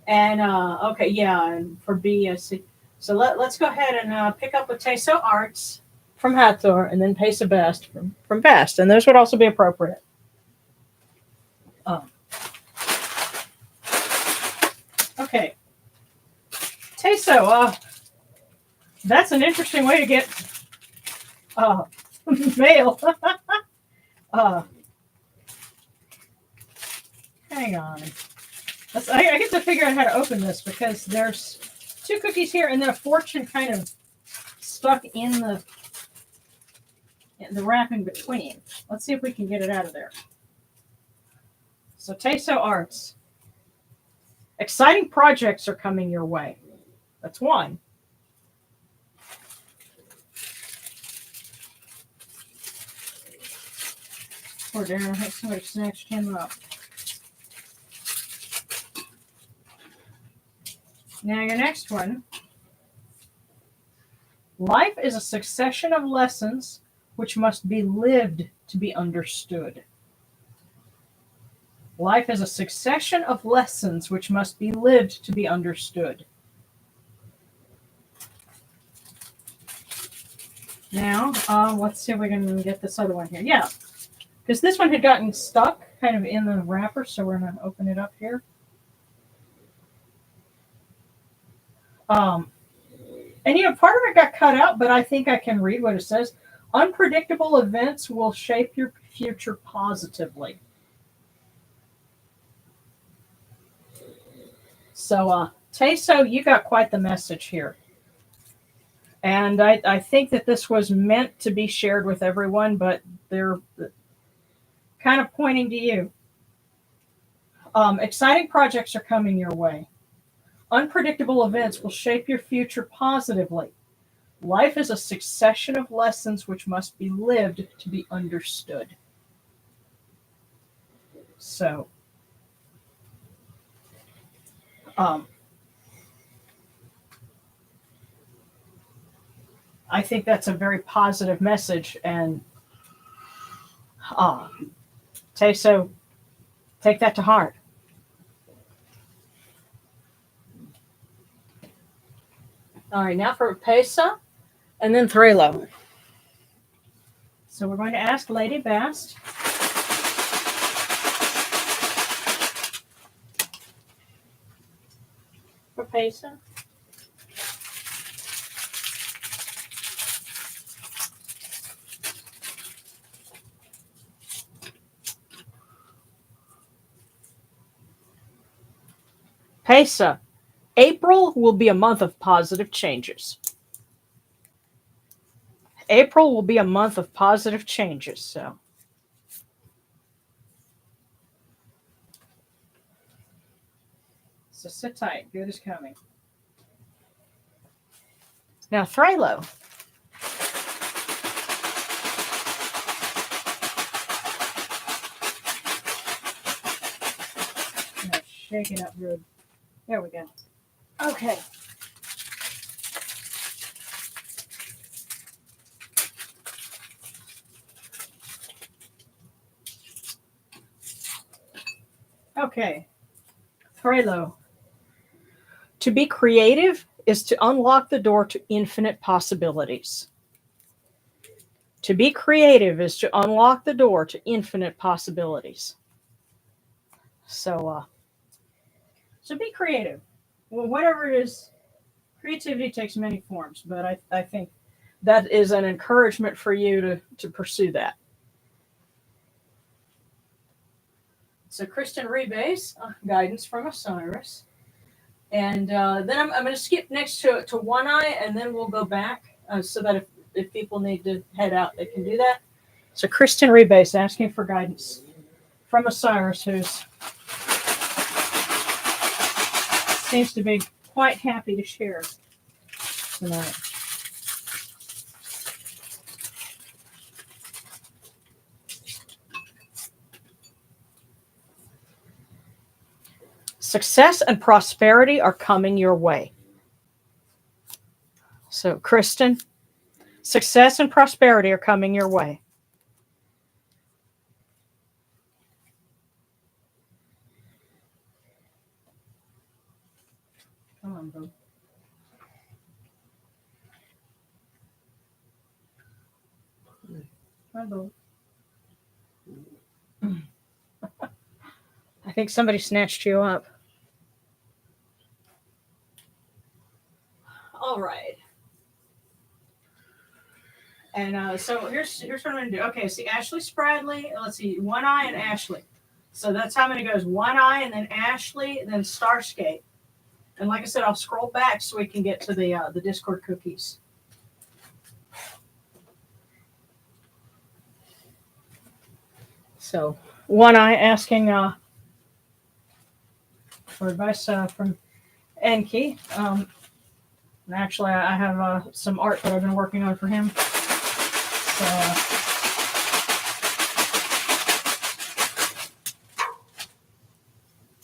And okay, yeah, and for BSC. So let's go ahead and pick up with Teso Arts from Hathor, and then Pesa Best from Best, and those would also be appropriate. Okay, Teso, that's an interesting way to get mail. Hang on. I get to figure out how to open this because there's 2 cookies here and then a fortune kind of stuck in the wrapping between. Let's see if we can get it out of there. So Teso Arts. Exciting projects are coming your way. That's one. Poor Darren, I think somebody snatched him up. Now your next one. Life is a succession of lessons which must be lived to be understood. Life is a succession of lessons which must be lived to be understood. Now, let's see if we can get this other one here. Yeah, because this one had gotten stuck kind of in the wrapper, so we're going to open it up here. And part of it got cut out, but I think I can read what it says. Unpredictable events will shape your future positively. So, Teso, you got quite the message here. And I think that this was meant to be shared with everyone, but they're kind of pointing to you. Exciting projects are coming your way. Unpredictable events will shape your future positively. Life is a succession of lessons which must be lived to be understood. So, I think that's a very positive message, and Teso, take that to heart. All right, now for Pesa, and then Threlo. So we're going to ask Lady Bast. For Pesa. Pesa, April will be a month of positive changes. April will be a month of positive changes. So, So sit tight. Good is coming. Now, Thralo. Shake it up good. There we go. Okay. Okay. Thralo. To be creative is to unlock the door to infinite possibilities. To be creative is to unlock the door to infinite possibilities. So be creative. Well, whatever it is, creativity takes many forms, but I think that is an encouragement for you to pursue that. So Kristen Rebase, guidance from Osiris. And then I'm going to skip next to One Eye, and then we'll go back so that if people need to head out, they can do that. So Kristen Rebase asking for guidance from Osiris, who seems to be quite happy to share tonight. Success and prosperity are coming your way. So, Kristen, success and prosperity are coming your way. Come on, boo. Hi, boo. I think somebody snatched you up. All right. And so here's what I'm going to do. Okay, see Ashley Spradley. Let's see, One Eye and Ashley. So that's how many goes. One Eye and then Ashley and then Starscape. And like I said, I'll scroll back so we can get to the Discord cookies. So One Eye asking for advice from Enki. Actually, I have some art that I've been working on for him.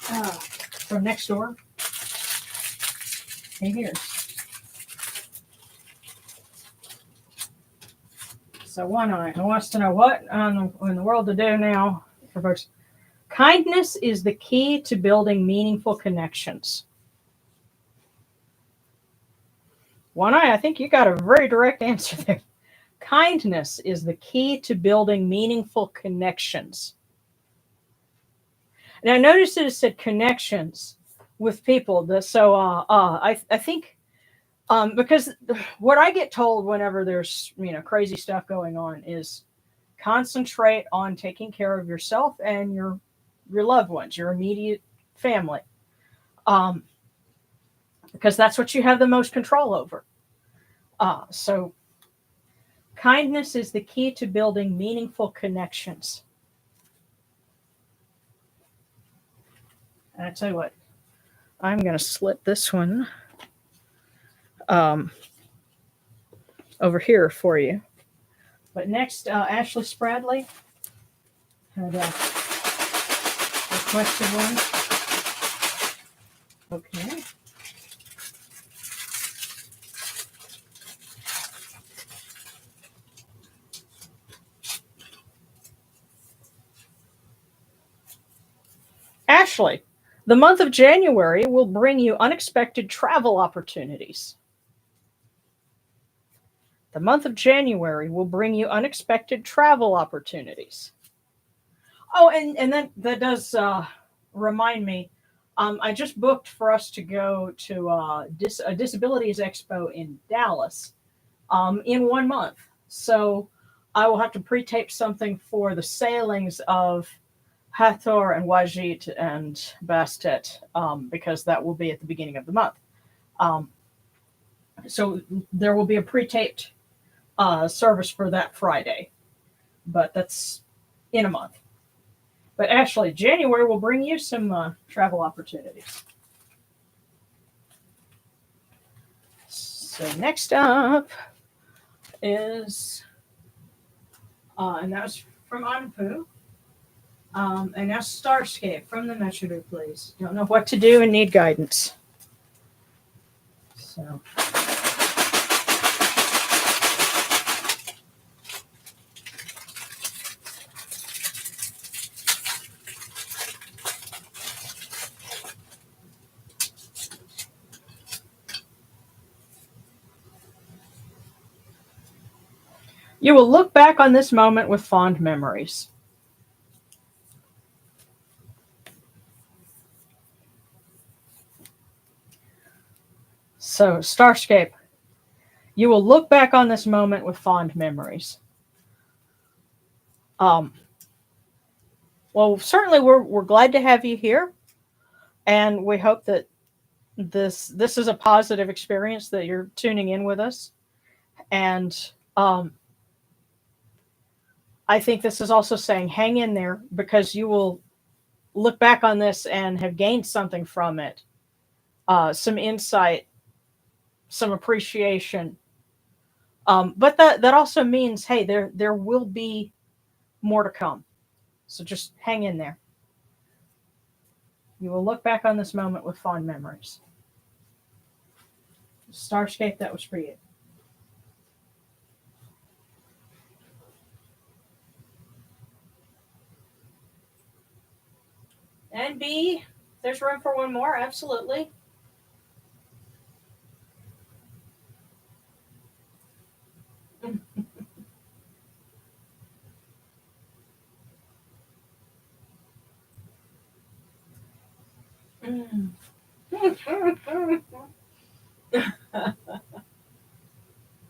So, from next door. Hey, here. So One Eye who wants to know what in the world to do now for folks. Kindness is the key to building meaningful connections. One Eye, I think you got a very direct answer there. Kindness is the key to building meaningful connections. And I noticed that it said connections with people. I think because what I get told whenever there's crazy stuff going on is concentrate on taking care of yourself and your loved ones, your immediate family, because that's what you have the most control over. So kindness is the key to building meaningful connections. And I tell you what, I'm going to slip this one over here for you. But next, Ashley Spradley had requested one. Okay. Ashley, the month of January will bring you unexpected travel opportunities. The month of January will bring you unexpected travel opportunities. Oh, and that does remind me. I just booked for us to go to a Disabilities Expo in Dallas in 1 month. So I will have to pre-tape something for the sailings of Hathor and Wajid and Bastet because that will be at the beginning of the month. So there will be a pre-taped service for that Friday, but that's in a month. But actually, January will bring you some travel opportunities. So next up is, and that was from Anpu. And now Starscape from the Metro, please. Don't know what to do and need guidance. So. You will look back on this moment with fond memories. So, Starscape, you will look back on this moment with fond memories. Well, certainly we're glad to have you here, and we hope that this is a positive experience that you're tuning in with us, and I think this is also saying hang in there, because you will look back on this and have gained something from it, some insight, some appreciation. But that also means, hey, there will be more to come. So just hang in there. You will look back on this moment with fond memories. Starscape, that was for you. And B, there's room for one more, absolutely.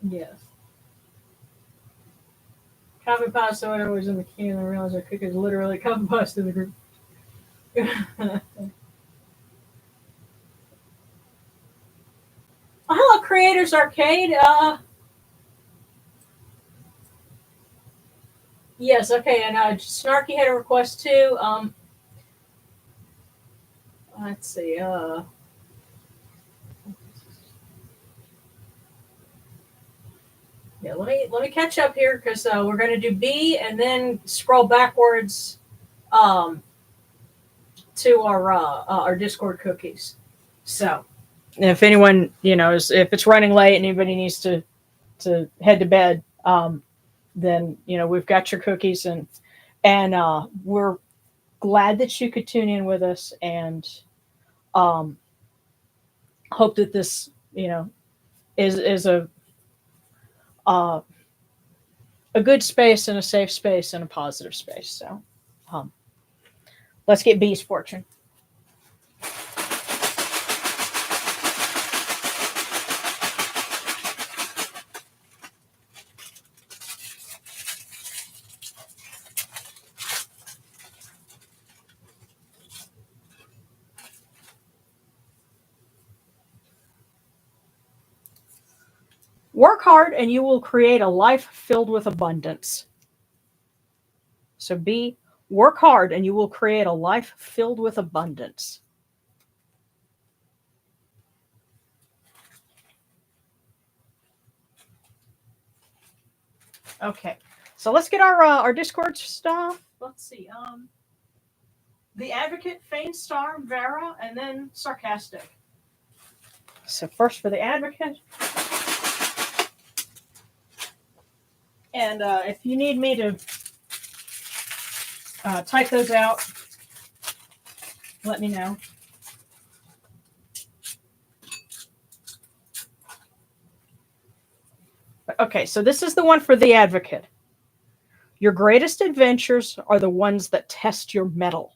Yes. Copy pasta when I was in the can, I realized our cook is literally copy pasta in the group. Hello, Creators Arcade. Yes, okay, and Snarky had a request too. Let's see. Yeah, let me catch up here, because we're going to do B and then scroll backwards to our Discord cookies. So, if anyone if it's running late and anybody needs to head to bed, then we've got your cookies, and we're glad that you could tune in with us, and hope that this is a good space and a safe space and a positive space. So let's get B's fortune. Work hard and you will create a life filled with abundance. So B, work hard and you will create a life filled with abundance. Okay, so let's get our Discord stuff. Let's see. The Advocate, Fane Star, Vera, and then Sarcastic. So first for the Advocate. And if you need me to type those out, let me know. Okay, so this is the one for the Advocate. Your greatest adventures are the ones that test your mettle.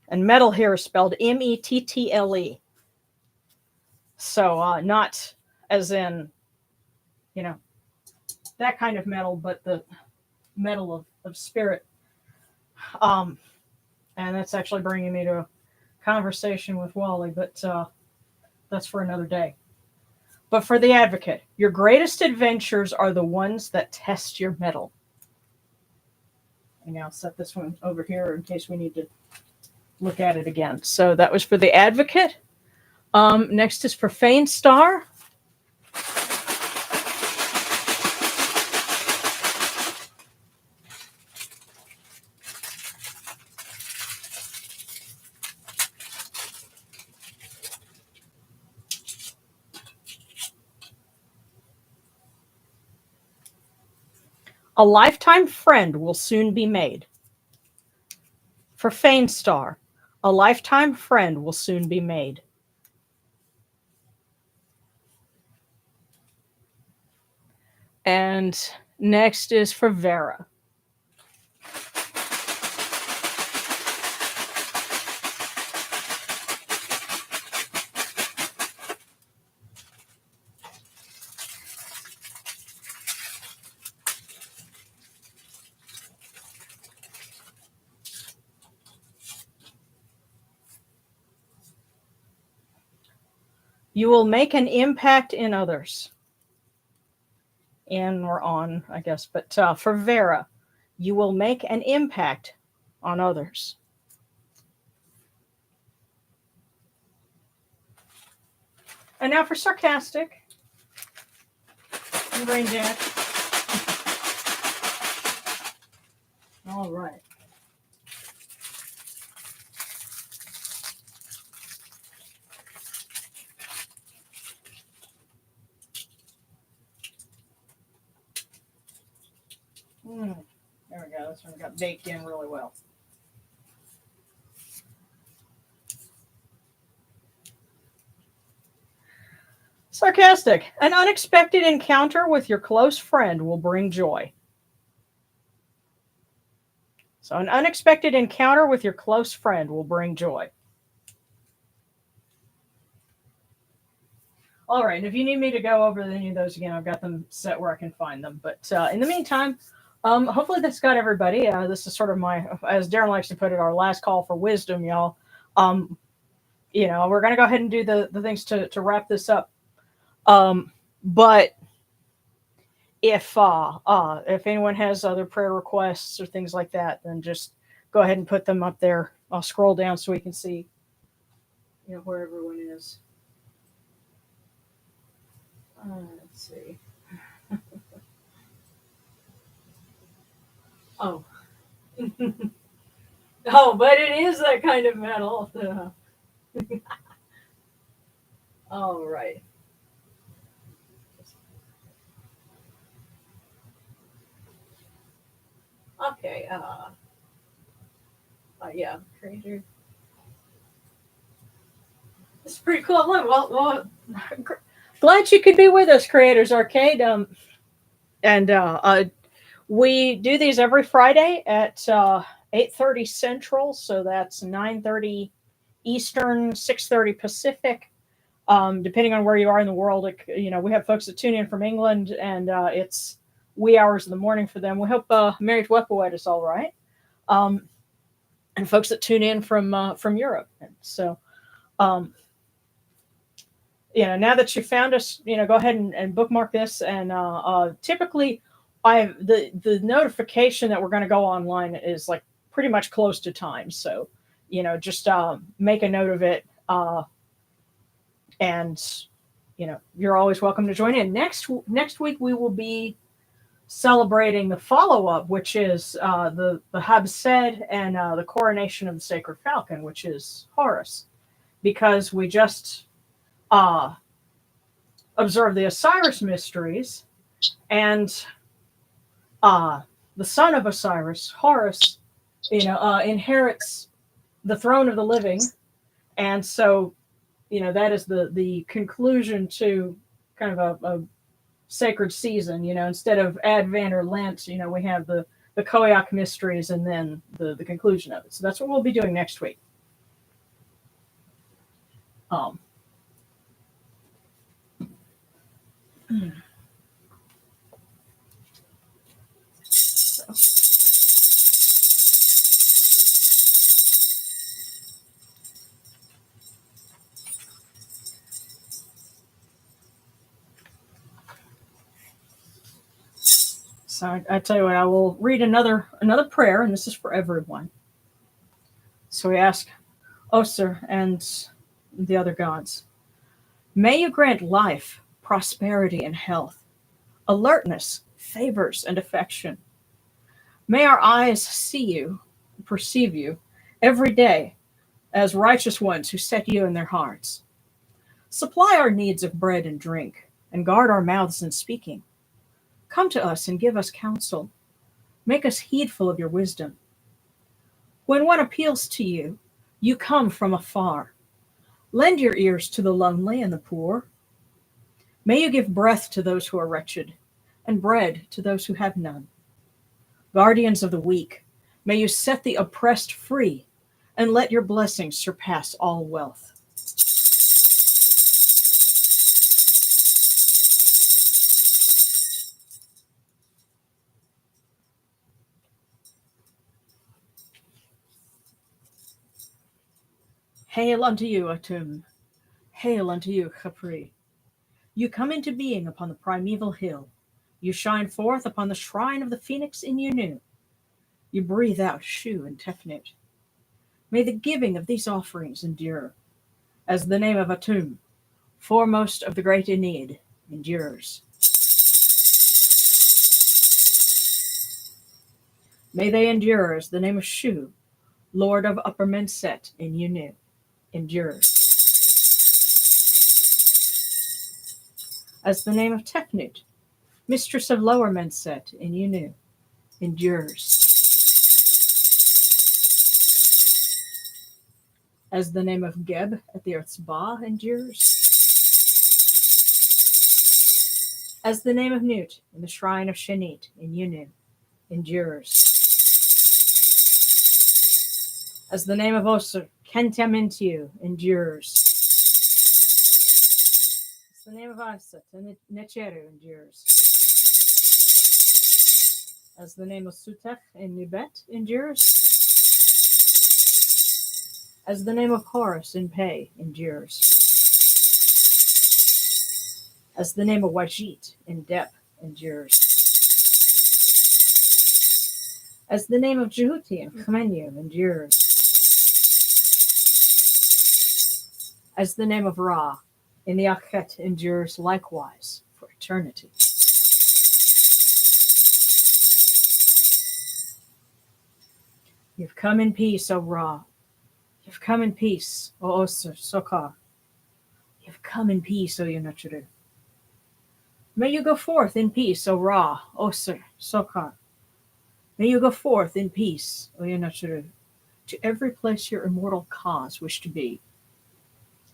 And mettle here is spelled M-E-T-T-L-E. So not as in, that kind of metal, but the metal of spirit. And that's actually bringing me to a conversation with Wally, but that's for another day. But for the Advocate, your greatest adventures are the ones that test your mettle. And I'll set this one over here in case we need to look at it again. So that was for the Advocate. Next is for Fane Star. A lifetime friend will soon be made. For Feinstar, a lifetime friend will soon be made. And next is for Vera. You will make an impact in others. In or on, I guess. But for Vera, you will make an impact on others. And now for sarcastic. Rain Jack. All right. There we go. This one got baked in really well. Sarcastic. An unexpected encounter with your close friend will bring joy. So an unexpected encounter with your close friend will bring joy. All right. If you need me to go over any of those again, I've got them set where I can find them. But in the meantime, hopefully that's got everybody. This is sort of my, as Darren likes to put it, our last call for wisdom, y'all. We're going to go ahead and do the things to wrap this up. But if anyone has other prayer requests or things like that, then just go ahead and put them up there. I'll scroll down so we can see, where everyone is. Let's see. Oh. Oh, but it is that kind of metal. All right. Okay. Yeah, creator. It's pretty cool. Well, glad you could be with us, Creators Arcade. We do these every Friday at 8:30 Central, so that's 9:30 Eastern, 6:30 Pacific. Depending on where you are in the world, we have folks that tune in from England, and it's wee hours of the morning for them. We hope Mary Wepoet is all right, and folks that tune in from Europe. And so, now that you found us, go ahead and bookmark this. And typically, the notification that we're going to go online is like pretty much close to time. So, just make a note of it. And you're always welcome to join in. Next week we will be celebrating the follow-up, which is the Habsed and the coronation of the Sacred Falcon, which is Horus, because we just observed the Osiris Mysteries, and the son of Osiris, Horus, inherits the throne of the living, and so that is the conclusion to kind of a sacred season. Instead of Advent or Lent, we have the Khoiakh Mysteries and then the conclusion of it. So that's what we'll be doing next week. So I tell you what, I will read another prayer, and this is for everyone. So we ask Oser and the other gods, may you grant life, prosperity, and health, alertness, favors, and affection. May our eyes see you, perceive you, every day as righteous ones who set you in their hearts. Supply our needs of bread and drink, and guard our mouths in speaking. Come to us and give us counsel. Make us heedful of your wisdom. When one appeals to you, you come from afar. Lend your ears to the lonely and the poor. May you give breath to those who are wretched, and bread to those who have none. Guardians of the weak, may you set the oppressed free, and let your blessings surpass all wealth. Hail unto you, Atum. Hail unto you, Khapri. You come into being upon the primeval hill. You shine forth upon the shrine of the phoenix in Yunu. You breathe out Shu and Tefnut. May the giving of these offerings endure, as the name of Atum, foremost of the great Ennead, endures. May they endure as the name of Shu, Lord of Upper Menset in Yunu, endures. As the name of Tefnut, Mistress of Lower Menset in Yunu, endures. As the name of Geb at the Earth's Ba endures. As the name of Nut in the shrine of Shenit in Yunu endures. As the name of Osir, Kentamintiu, endures. As the name of Isat and Necheru endures. As the name of Sutech in Nubet endures. As the name of Horus in Pei endures. As the name of Wajit in Dep endures. As the name of Jehuti in Khmenu endures. As the name of Ra in the Akhet endures likewise for eternity. You've come in peace, O Ra. You've come in peace, O Osir Sokar. You've come in peace, O Yunachuru. May you go forth in peace, O Ra, Osir Sokar. May you go forth in peace, O Yunachuru, to every place your immortal cause wish to be.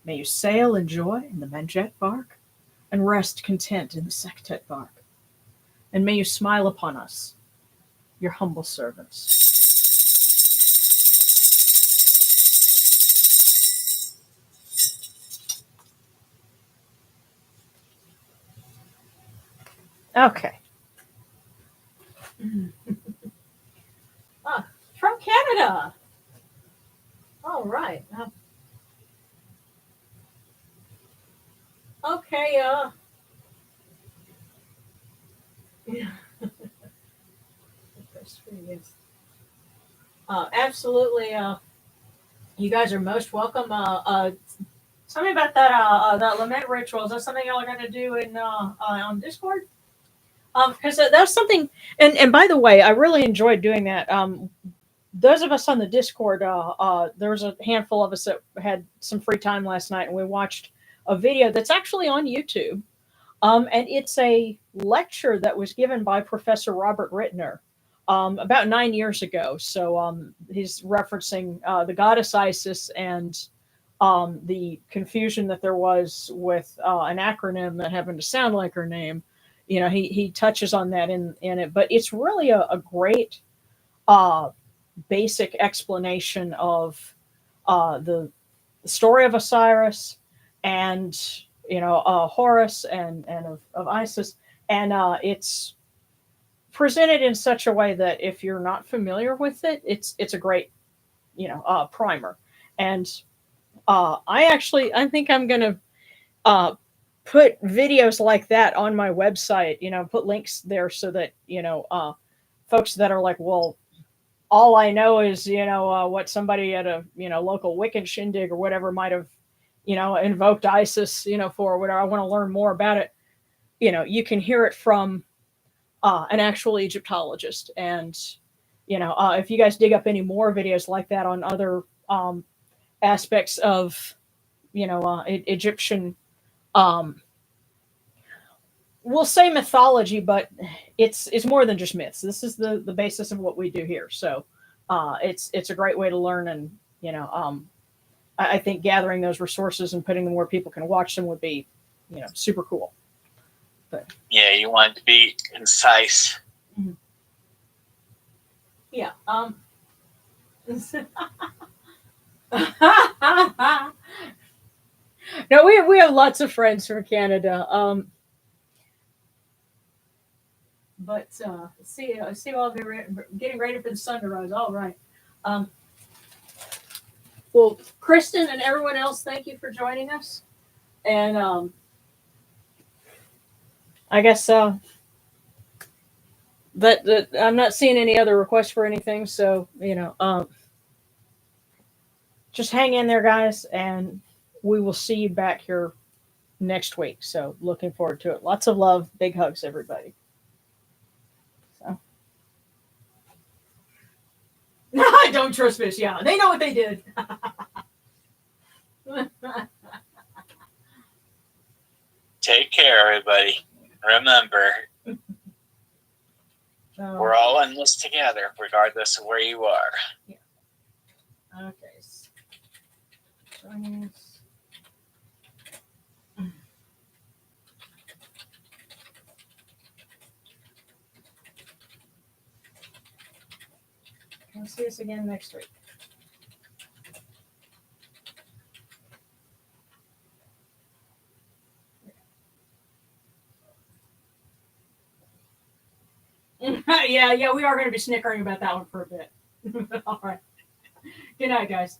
May you sail in joy in the Manjet bark, and rest content in the Sektet bark. And may you smile upon us, your humble servants. Okay. From Canada. All right. Okay. Yeah. Absolutely. You guys are most welcome. Tell me about that lament ritual. Is that something y'all are going to do in on Discord? Because that's something. And by the way, I really enjoyed doing that. Those of us on the Discord, there was a handful of us that had some free time last night, and we watched a video that's actually on YouTube. And it's a lecture that was given by Professor Robert Rittner about 9 years ago. So he's referencing the goddess Isis and the confusion that there was with an acronym that happened to sound like her name. You know, he touches on that in it, but it's really a great basic explanation of the story of Osiris and Horus and of Isis, and it's presented in such a way that if you're not familiar with it, it's a great primer. And I think I'm gonna put videos like that on my website. Put links there so that folks that are like, well, all I know is what somebody at a local Wiccan shindig or whatever might have invoked Isis for, or whatever. I want to learn more about it. You can hear it from an actual Egyptologist. And if you guys dig up any more videos like that on other aspects of Egyptian we'll say mythology, but it's more than just myths. This is the basis of what we do here. So it's a great way to learn, and I think gathering those resources and putting them where people can watch them would be super cool. But yeah, you want it to be concise. yeah. No, we have lots of friends from Canada. But see while they're getting ready for the sun to rise. All right. Well, Kristen and everyone else, thank you for joining us. And I guess that I'm not seeing any other requests for anything. So just hang in there, guys, and we will see you back here next week. So looking forward to it. Lots of love. Big hugs, everybody. So. Don't trust fish. Yeah, they know what they did. Take care, everybody. Remember, we're all in this together, regardless of where you are. Yeah. Okay. Joining us. We'll see us again next week. Yeah, we are going to be snickering about that one for a bit. All right. Good night, guys.